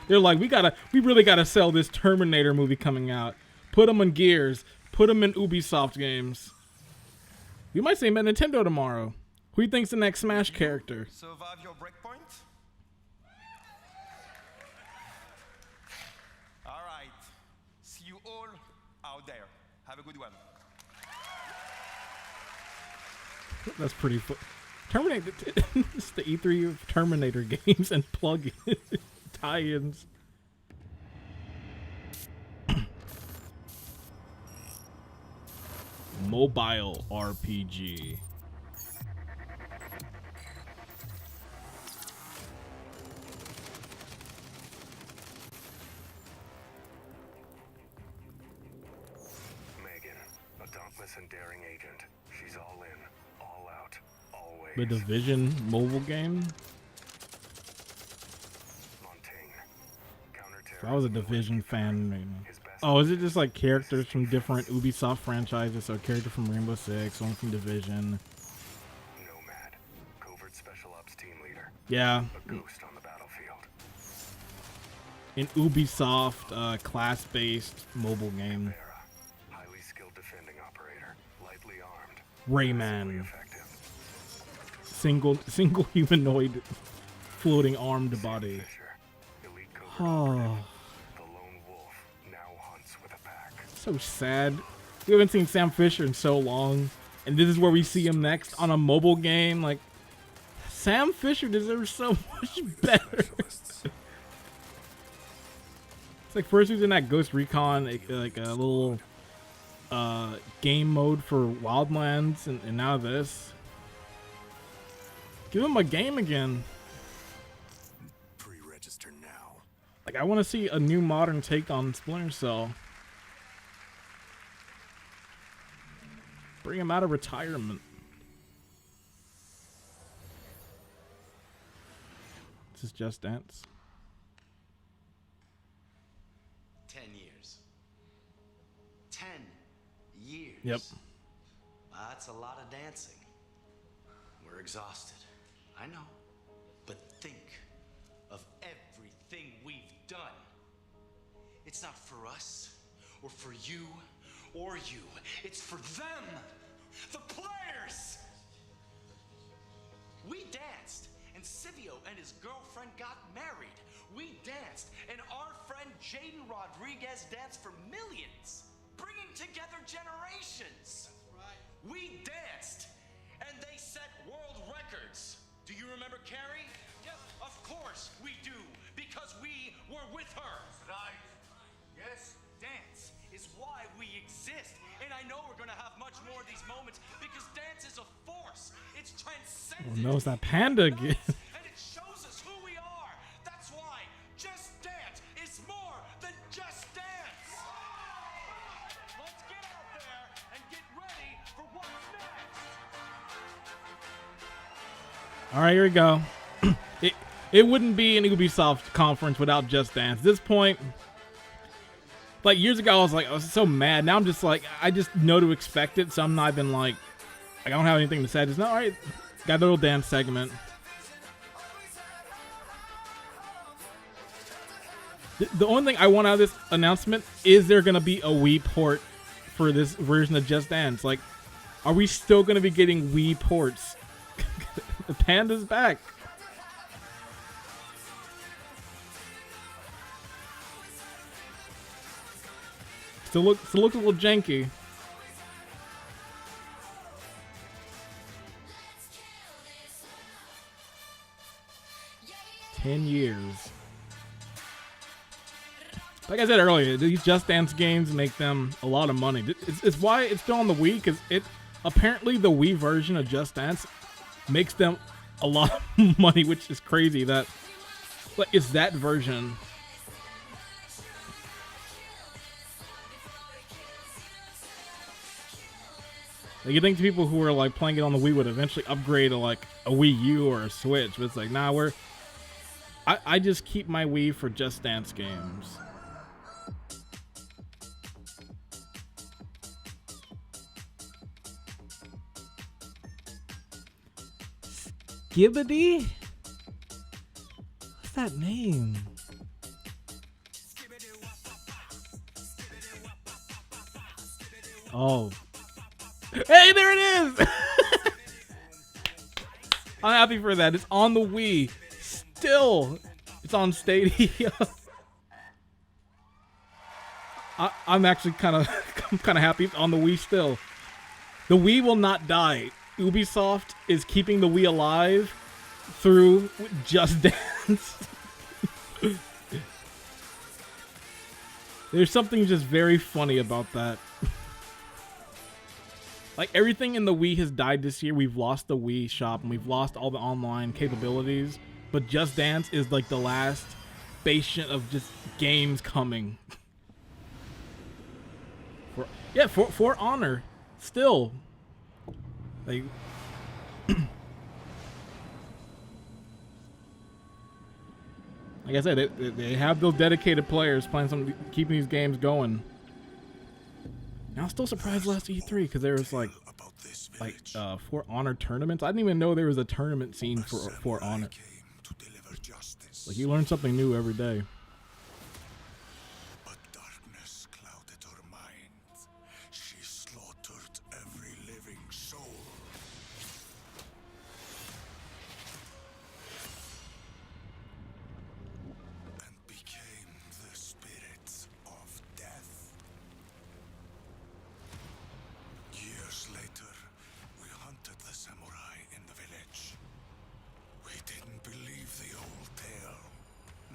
They're like, we really gotta sell this Terminator movie coming out. Put them on Gears. Put them in Ubisoft games. We might see him at Nintendo tomorrow. Who do you think's the next Smash character? Survive your breakpoint? All right. See you all out there. Have a good one. That's pretty fun. Terminator. It's the E3 of Terminator games and plug-in tie-ins. Mobile RPG. Megan, a dauntless and daring agent. She's all in, all out, always. The Division mobile game? If I was a Division fan, maybe. Oh, is it just like characters from different Ubisoft franchises? So a character from Rainbow Six, one from Division. Nomad, covert special ops team leader. Yeah. A ghost on the battlefield. An Ubisoft class-based mobile game. Highly skilled defending operator, lightly armed. Rayman. Single humanoid floating armed body. Oh. So sad. We haven't seen Sam Fisher in so long, and this is where we see him next on a mobile game. Like, Sam Fisher deserves so much better. It's like first he was in that Ghost Recon, like a little game mode for Wildlands, and now this. Give him a game again. Pre-register now. Like, I want to see a new modern take on Splinter Cell. Bring him out of retirement. This is Just Dance. 10 years. 10 years. Yep. That's a lot of dancing. We're exhausted. I know. But think of everything we've done. It's not for us or for you or you. It's for them, the players. We danced, and Silvio and his girlfriend got married. We danced, and our friend Jaden Rodriguez danced for millions, bringing together generations. That's right. We danced, and they set world records. Do you remember Carrie? Yes. Of course we do, because we were with her. Right. Yes. Dance is why we exist. And I know we're gonna have much more of these moments because dance is a force. It's transcendent. Oh no, it's that panda again. And it shows us who we are. That's why Just Dance is more than just dance. Let's get out there and get ready for what's next. All right, here we go. It wouldn't be an Ubisoft conference without Just Dance. At this point, like years ago, I was so mad. Now I'm just like, I just know to expect it, so I'm not even like I don't have anything to say. Just, all right, got a little dance segment. The only thing I want out of this announcement is there gonna be a Wii port for this version of Just Dance. Like, are we still gonna be getting Wii ports? The Panda's back. Still looks a little janky. "10 years." Like I said earlier, these Just Dance games make them a lot of money. It's why it's still on the Wii, because apparently the Wii version of Just Dance makes them a lot of money, which is crazy that like it's that version. Like, you think the people who are like playing it on the Wii would eventually upgrade to like a Wii U or a Switch, but it's like, nah, I just keep my Wii for Just Dance games. Skibbity? What's that name? Oh. Hey, there it is! I'm happy for that. It's on the Wii. Still, it's on Stadia. I'm actually kind of happy it's on the Wii still. The Wii will not die. Ubisoft is keeping the Wii alive through Just Dance. There's something just very funny about that. Like, everything in the Wii has died this year. We've lost the Wii shop and we've lost all the online capabilities. But Just Dance is like the last bastion of just games coming. For Honor. Still. Like, like I said, they have those dedicated players playing keeping these games going. And I was still surprised last E3 because there was like For Honor tournaments. I didn't even know there was a tournament scene for Honor. Like, you learn something new every day. But darkness clouded her mind. She slaughtered every living soul. And became the spirit of death. Years later, we hunted the samurai in the village. We didn't believe the old tale.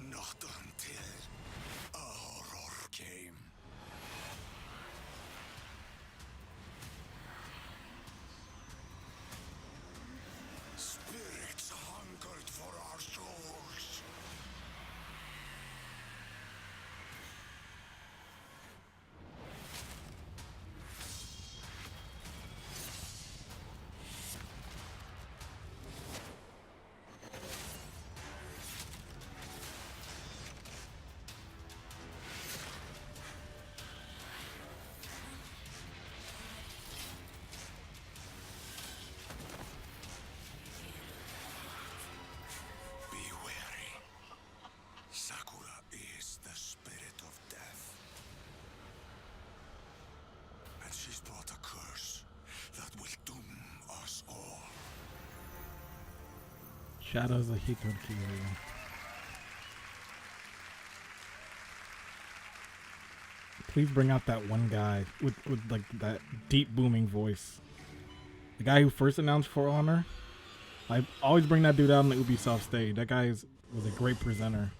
Not until a horror came. Spirits hungered for our souls. Be wary. Sakura is the spirit of death. And she's brought a curse that will doom us all. Shadows of Hikokiri. Please bring out that one guy with like that deep booming voice. The guy who first announced For Honor. I always bring that dude out on the Ubisoft stage. That guy was a great presenter.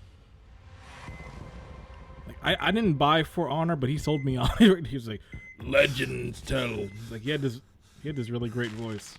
Like, I didn't buy For Honor, but he sold me on it. He was like, "Legends tell." Like, he had this really great voice.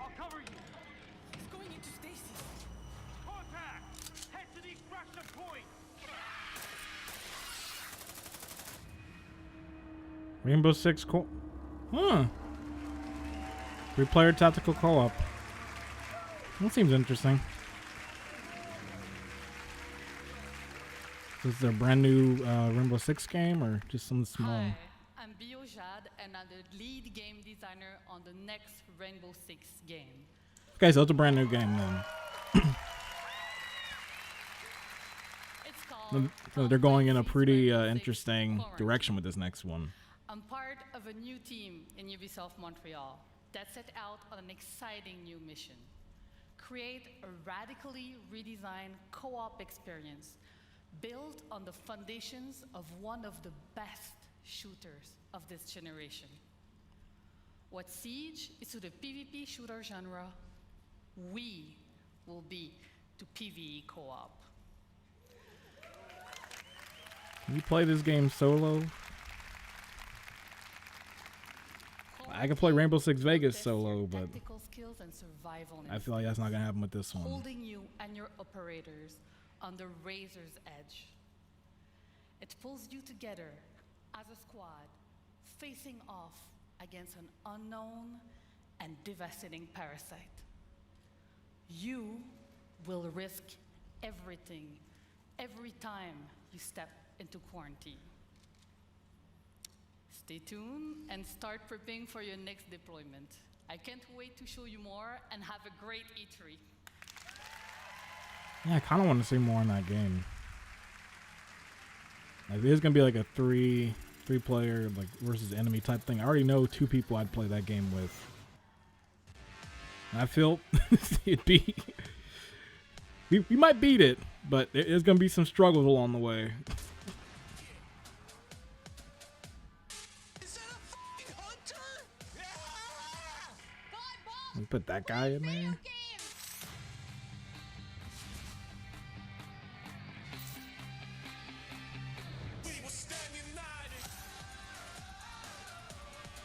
I'll cover you. He's going into stasis. Contact! Head to the extraction point! Rainbow Six Huh. 3-player tactical co-op. That seems interesting. Is there a brand new Rainbow Six game or just something small? Hi, I'm Biojad and I'm the lead game designer on the next Rainbow Six game. Okay, so it's a brand new game then. It's called So they're going in a pretty interesting direction with this next one. I'm part of a new team in Ubisoft Montreal that set out on an exciting new mission. Create a radically redesigned co-op experience built on the foundations of one of the best shooters of this generation. What Siege is to the PvP shooter genre, we will be to PvE co-op. Can you play this game solo? I can play Rainbow Six Vegas solo, but Skills and survival I feel like that's not gonna happen with this one. Holding you and your operators on the razor's edge. It pulls you together as a squad, facing off against an unknown and devastating parasite. You will risk everything every time you step into quarantine. Stay tuned and start prepping for your next deployment. I can't wait to show you more and have a great E3. Yeah, I kind of want to see more in that game. Like, there's gonna be like a three-player like versus enemy type thing. I already know 2 people I'd play that game with. And I feel it'd be we might beat it, but there's gonna be some struggles along the way. We put that guy in there.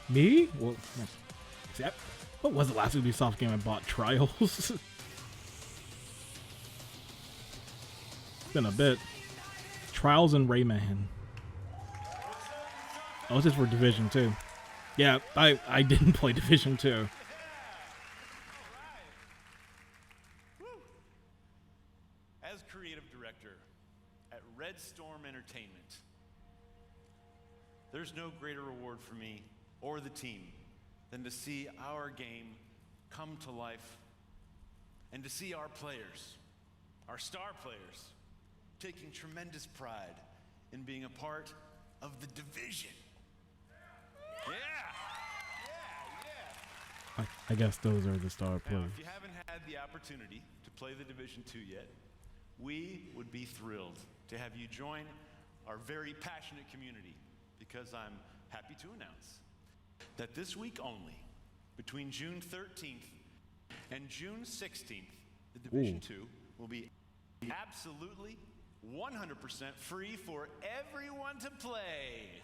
Me? Well, see, what was the last Ubisoft game I bought? Trials? It's been a bit. Trials and Rayman. Oh, this is for Division 2. Yeah, I didn't play Division 2. As creative director at Red Storm Entertainment, there's no greater reward for me or the team than to see our game come to life and to see our players, our star players, taking tremendous pride in being a part of the Division. I guess those are the star players. Now, if you haven't had the opportunity to play the Division 2 yet, we would be thrilled to have you join our very passionate community, because I'm happy to announce that this week only, between June 13th and June 16th, the Division 2 will be absolutely 100% free for everyone to play.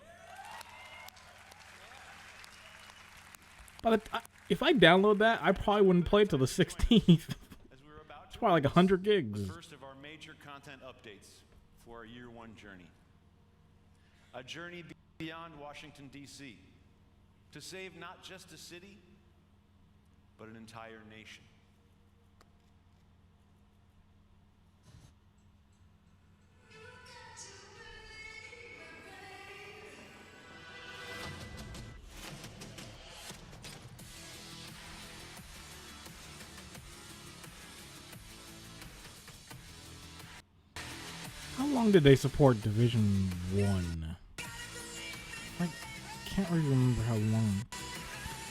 But if I download that, I probably wouldn't play it till the 16th. It's probably like 100 gigs. The first of our major content updates for our year 1 journey. A journey beyond Washington, D.C. to save not just a city, but an entire nation. How long did they support Division 1? I can't really remember how long.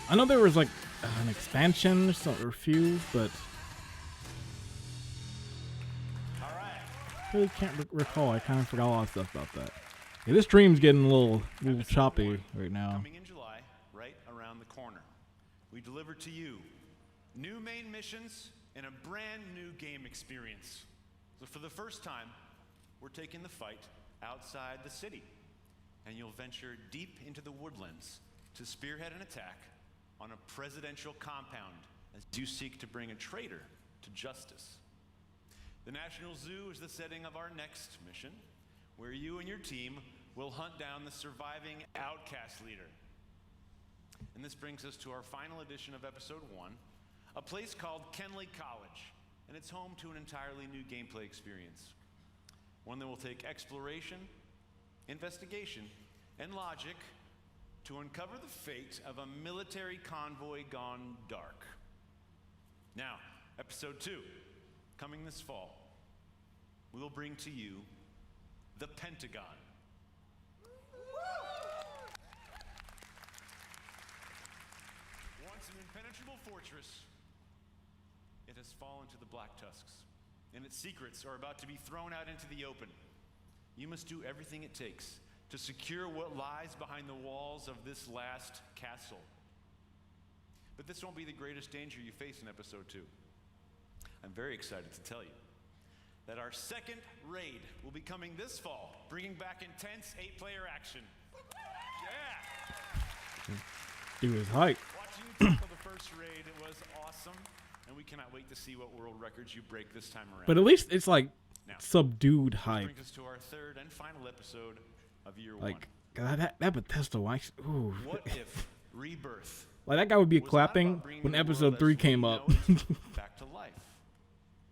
I know there was like an expansion or a few, but I really can't recall. I kind of forgot a lot of stuff about that. Yeah, this stream's getting a little choppy right now. Coming in July, right around the corner. We deliver to you new main missions and a brand new game experience. So for the first time, we're taking the fight outside the city, and you'll venture deep into the woodlands to spearhead an attack on a presidential compound as you seek to bring a traitor to justice. The National Zoo is the setting of our next mission, where you and your team will hunt down the surviving outcast leader. And this brings us to our final edition of Episode 1, a place called Kenley College, and it's home to an entirely new gameplay experience. One that will take exploration, investigation, and logic to uncover the fate of a military convoy gone dark. Now, Episode 2, coming this fall, we will bring to you the Pentagon. Once an impenetrable fortress, it has fallen to the Black Tusks, and its secrets are about to be thrown out into the open. You must do everything it takes to secure what lies behind the walls of this last castle. But this won't be the greatest danger you face in Episode 2. I'm very excited to tell you that our second raid will be coming this fall, bringing back intense 8-player action. Yeah! He was hyped. Watching you tackle the first raid, it was awesome, and we cannot wait to see what world records you break this time around. But at least it's like Now, subdued hype. Brings us to our third and final episode of year Like God, that Bethesda wax. Ooh. What if Rebirth? Like that guy would be was clapping not about bringing when the Episode world 3 as we came know up. it back to life,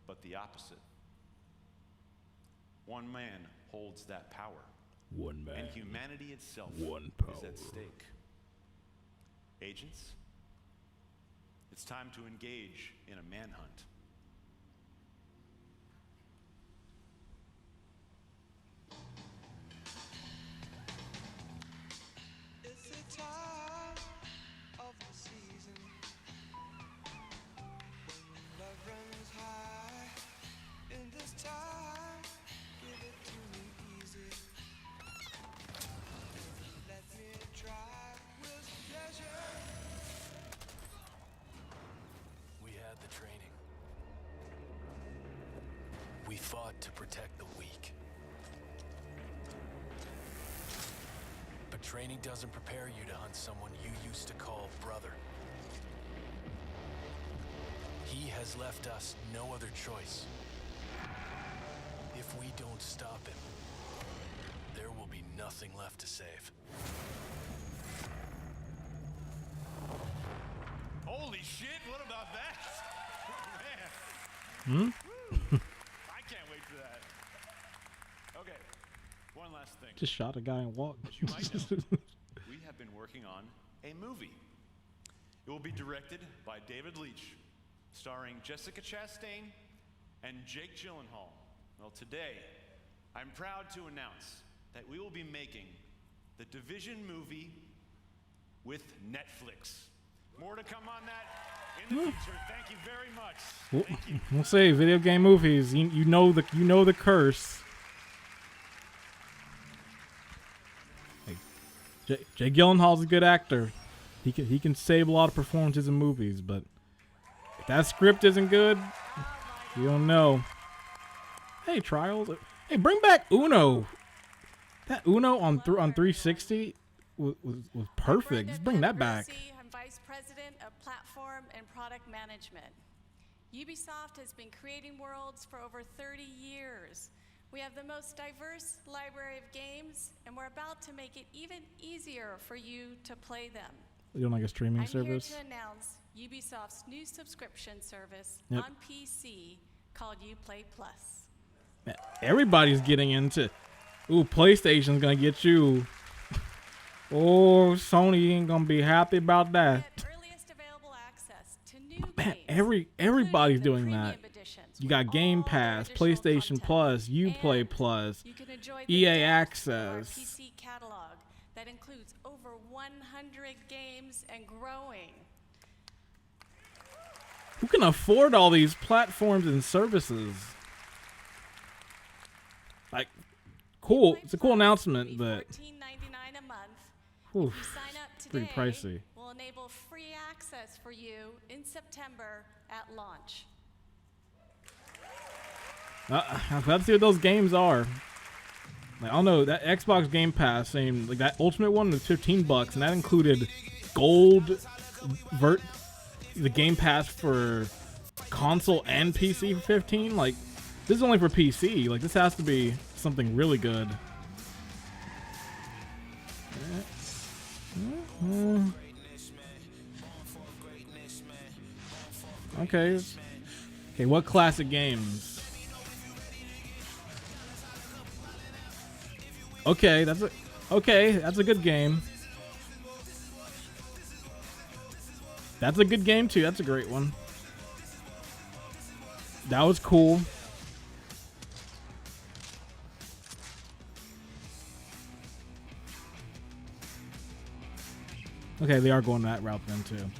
but the opposite. One man holds that power. One man. And humanity itself One is power. at stake. Agents, it's time to engage in a manhunt. It's the time of the season when love runs high. In this time, give it to me easy. Let me try with pleasure. We had the training. We fought to protect the weak. But training doesn't prepare you to hunt someone you used to call brother. He has left us no other choice. If we don't stop him, there will be nothing left to save. Holy shit, what about that? Hmm? Man. I can't wait for that. Okay, one last thing. Just shot a guy and walked. As you might know, we have been working on a movie. It will be directed by David Leitch, starring Jessica Chastain and Jake Gyllenhaal. Well, today, I'm proud to announce that we will be making the Division movie with Netflix. More to come on that in the future. Thank you very much. Thank you. We'll say video game movies. You know the curse. Hey, Jay Gyllenhaal's a good actor. He can save a lot of performances in movies, but if that script isn't good, you don't know. Hey, Trials. Hey, bring back Uno. That Uno on 360 was perfect. Just bring that back. I'm Vice President of Platform and Product Management. Ubisoft has been creating worlds for over 30 years. We have the most diverse library of games, and we're about to make it even easier for you to play them. You don't like a streaming I'm service? here to announce Ubisoft's new subscription service Yep. on PC called Uplay Plus. Man, everybody's getting into. Ooh, PlayStation's gonna get you. Oh, Sony ain't gonna be happy about that. Man, everybody's doing that. You got Game Pass, PlayStation Plus, Uplay Plus, EA Access. PC catalog that includes over 100 games and growing. Who can afford all these platforms and services? Like, cool. It's a cool announcement, but $14.99 a month. oof, If you sign up it's pretty today, pricey. we'll enable free access for you in September at launch. I'm glad to see what those games are. Like, I don't know, that Xbox Game Pass, same like that Ultimate one was $15, and that included gold the Game Pass for console and PC for 15. Like, this is only for PC. Like, this has to be something really good. Okay. Okay, what classic games? Okay, that's a good game. That's a good game too. That's a great one. That was cool. Okay, they are going that route then too.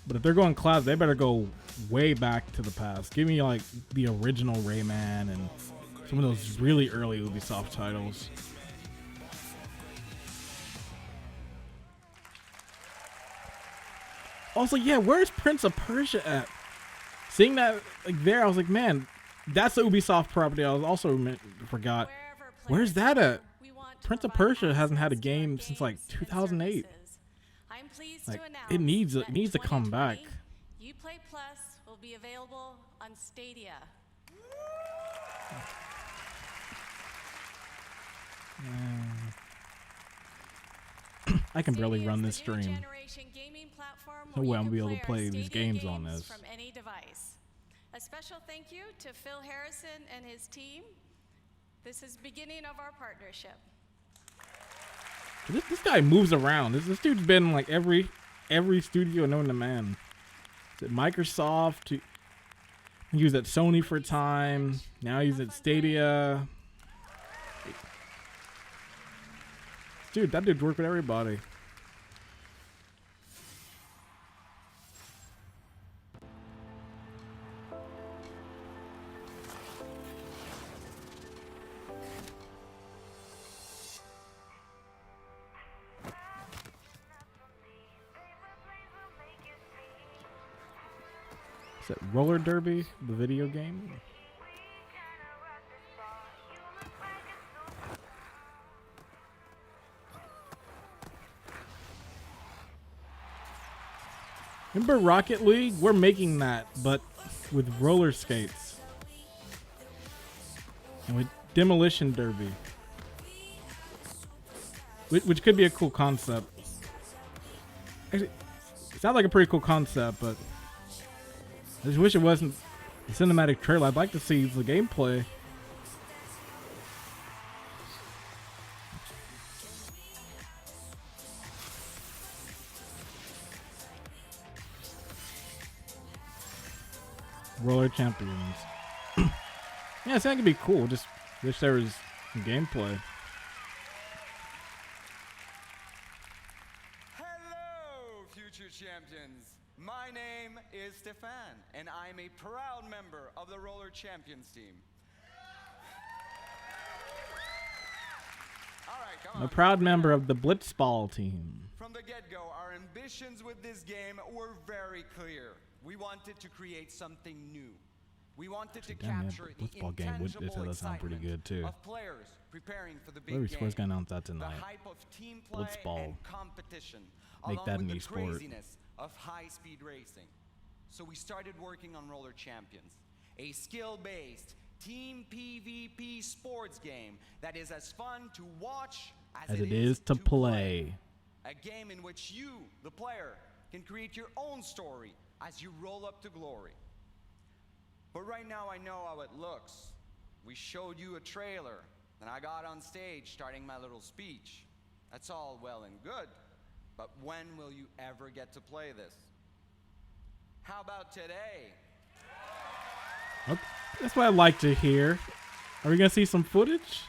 But if they're going cloud, they better go way back to the past. Give me like the original Rayman and some of those really early Ubisoft titles. Also, yeah, where's Prince of Persia at? Seeing that like there, I was like, man, that's the Ubisoft property. I was also forgot. Where's that at? Prince of Persia hasn't had a game since like 2008. Like, it needs to come back. Uplay Plus will be available on Stadia. I can barely run this stream. No way I'm gonna be able to play these games on this. From any device. A special thank you to Phil Harrison and his team. This is beginning of our partnership. This guy moves around. This dude's been in like every studio known to man. Is it Microsoft? He was at Sony for a time. Now he's at Stadia. Dude, that dude worked with everybody. Is that Roller Derby, the video game? Remember Rocket League? We're making that, but with roller skates. And with Demolition Derby. Which could be a cool concept. Actually, it sounds like a pretty cool concept, but I just wish it wasn't a cinematic trailer. I'd like to see the gameplay. Roller Champions. Yeah, I think it could be cool. Just wish there was some gameplay. Hello, future champions. My name is Stefan, and I'm a proud member of the Roller Champions team. All right, come on. I'm a proud member of the Blitzball team. From the get-go, our ambitions with this game were very clear. We wanted to create something new. We wanted to capture the intangible excitement of players preparing for the big game. We're gonna announce that tonight. The hype of team play and competition, Make that an along with the e-sport. craziness of high-speed racing. So we started working on Roller Champions, a skill-based team PvP sports game that is as fun to watch as it is to play. A game in which you, the player, can create your own story as you roll up to glory. But right now I know how it looks. We showed you a trailer, and I got on stage starting my little speech. That's all well and good, but when will you ever get to play this? How about today? Oh, that's what I like to hear. Are we gonna see some footage?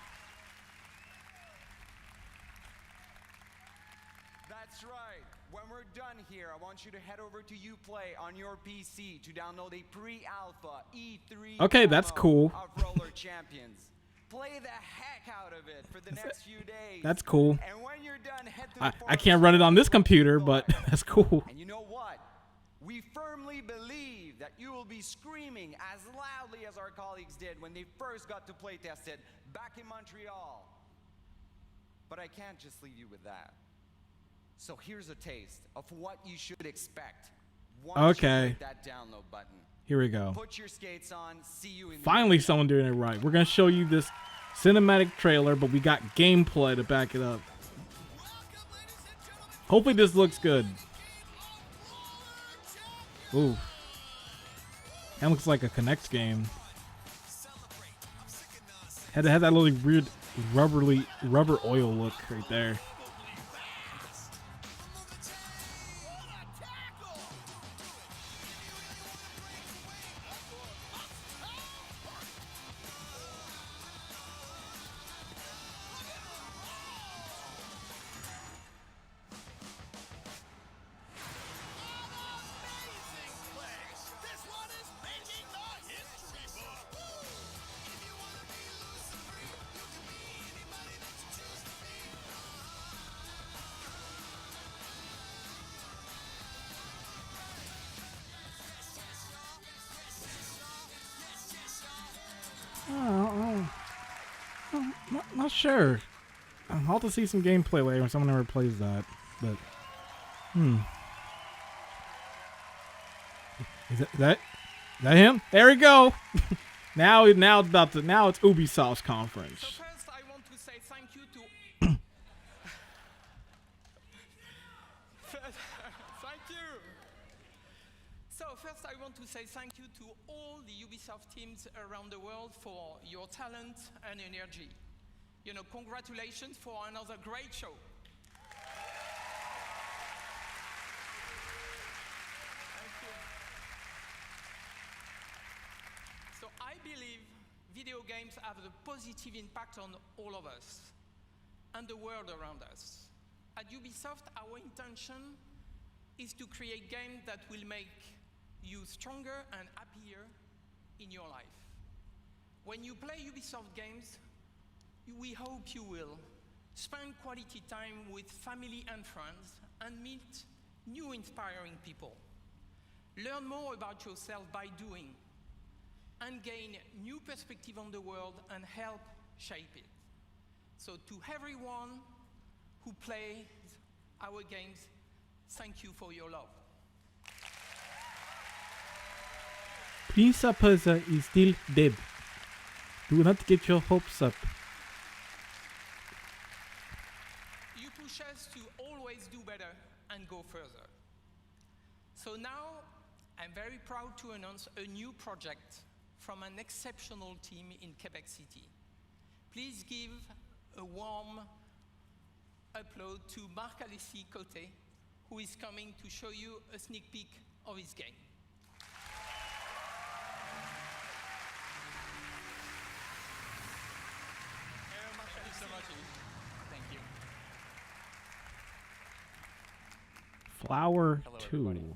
That's right. When we're done here, I want you to head over to Uplay on your PC to download a pre-alpha E3 Okay, that's cool. of Roller Champions. Play the heck out of it for the next few days. That's cool. And when you're done, head to the I can't run it on this computer, but that's cool. And you know what? We firmly believe that you will be screaming as loudly as our colleagues did when they first got to play test it back in Montreal. But I can't just leave you with that. So here's a taste of what you should expect. Okay. You hit that download button. Here we go. Put your skates on. See you in Finally, someone doing it right. We're gonna show you this cinematic trailer, but we got gameplay to back it up. Hopefully, this looks good. Ooh, that looks like a Connect game. Had to have that little weird rubber oil look right there. Not sure. I'll have to see some gameplay later when someone ever plays that. But, Is that him? There we go. now it's Ubisoft's conference. So first, I want to say thank you to. Thank you. So first, I want to say thank you to all the Ubisoft teams around the world for your talent and energy. You know, congratulations for another great show. Thank you. So I believe video games have a positive impact on all of us and the world around us. At Ubisoft, our intention is to create games that will make you stronger and happier in your life. When you play Ubisoft games, we hope you will spend quality time with family and friends and meet new inspiring people. Learn more about yourself by doing and gain new perspective on the world and help shape it. So to everyone who plays our games, thank you for your love. Prince of Persia is still dead. Do not get your hopes up. You push us to always do better and go further. So now, I'm very proud to announce a new project from an exceptional team in Quebec City. Please give a warm applause to Marc-Alexis Côté, who is coming to show you a sneak peek of his game. Thank you so much. Thank you. Flower Hello, 2. everybody.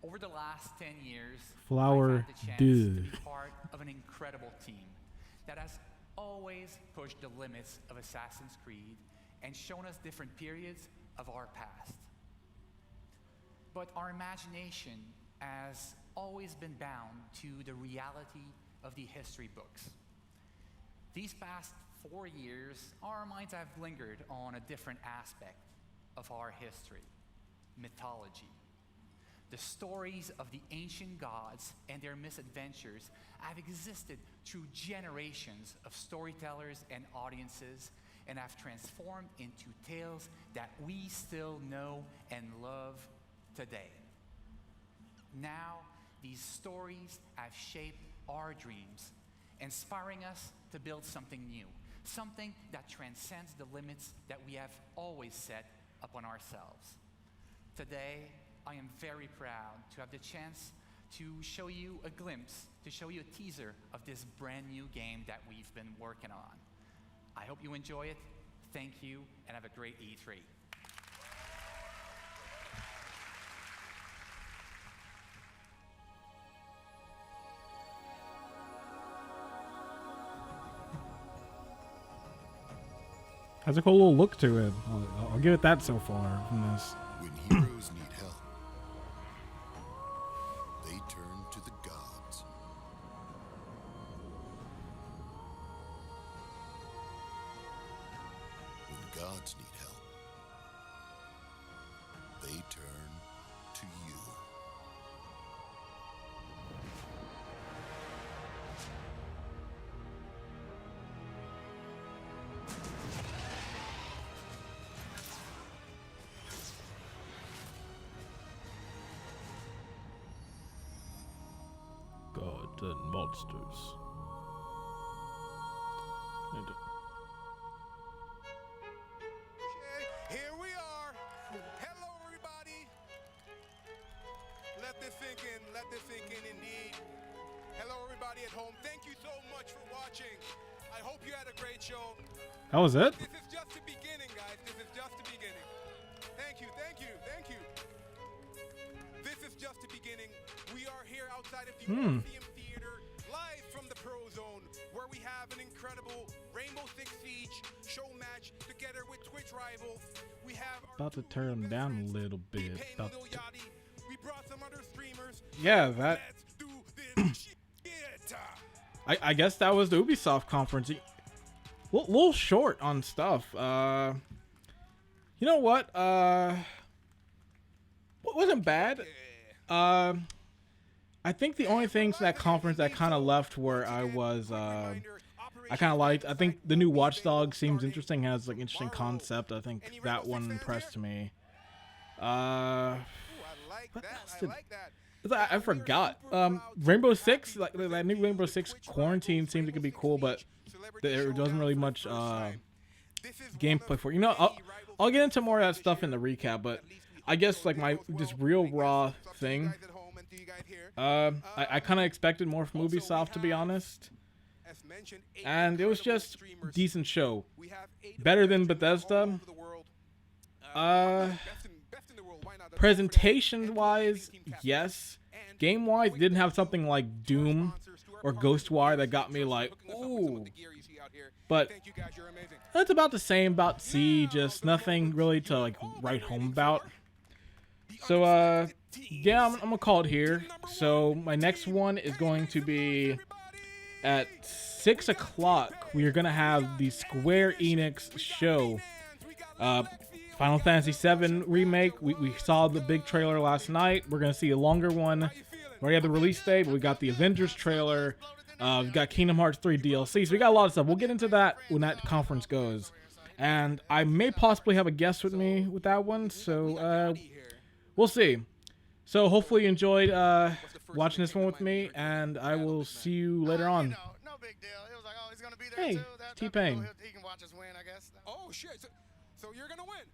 Over the last 10 years, Flower I've had the chance 2. to be part of an incredible team that has always pushed the limits of Assassin's Creed and shown us different periods of our past. But our imagination has always been bound to the reality of the history books. These past 4 years, our minds have lingered on a different aspect of our history: mythology. The stories of the ancient gods and their misadventures have existed through generations of storytellers and audiences and have transformed into tales that we still know and love today. Now, these stories have shaped our dreams, inspiring us to build something new, something that transcends the limits that we have always set upon ourselves. Today, I am very proud to have the chance to show you a glimpse, to show you a teaser of this brand new game that we've been working on. I hope you enjoy it. Thank you, and have a great E3. Has a cool little look to it. I'll give it that so far from this. When heroes need help, they turn to the gods. When gods need help, to you. Gods and monsters. Here we are. Hello, everybody. Let this sink in. Let this sink in, indeed. Hello, everybody at home. Thank you so much for watching. I hope you had a great show. That was it? This is just the beginning, guys. This is just the beginning. Thank you, thank you, thank you. This is just the beginning. We are here outside of the Orpheum Theater, live from the Pro Zone, where we have an incredible Rainbow Six Siege show match together with Twitch rivals. We have About to turn them down a little bit. About to we brought some other streamers. yeah, that. I guess that was the Ubisoft conference. Little short on stuff. You know what? Wasn't bad. I think the only things from that conference that kind of left where I was, I kind of liked. I think the new Watch Dogs seems interesting. Has like interesting concept. I think that one impressed me. What else did I forgot? Rainbow Six, like that new Rainbow Six Quarantine seems like it could be cool, but there wasn't really much gameplay for it. You know, I'll get into more of that stuff in the recap, but I guess like my just real raw thing. I kind of expected more from Ubisoft, to be honest, and it was just decent show, better than Bethesda. Presentation-wise, yes. Game-wise, didn't have something like Doom or Ghostwire that got me like, ooh. But that's about the same about C, just nothing really to like write home about. So, yeah, I'm gonna call it here. So my next one is going to be at 6 o'clock. We are gonna have the Square Enix show. Final Fantasy VII Remake. We saw the big trailer last night. We're going to see a longer one. We already have the release date, but we got the Avengers trailer. We've got Kingdom Hearts 3 DLC. So we got a lot of stuff. We'll get into that when that conference goes. And I may possibly have a guest with me with that one. So we'll see. So hopefully you enjoyed watching this one with me. And I will see you later on. No big deal. It was like, oh, he's going to be there hey, too. T-Pain. He can watch us win, I guess. Oh, shit. So you're going to win.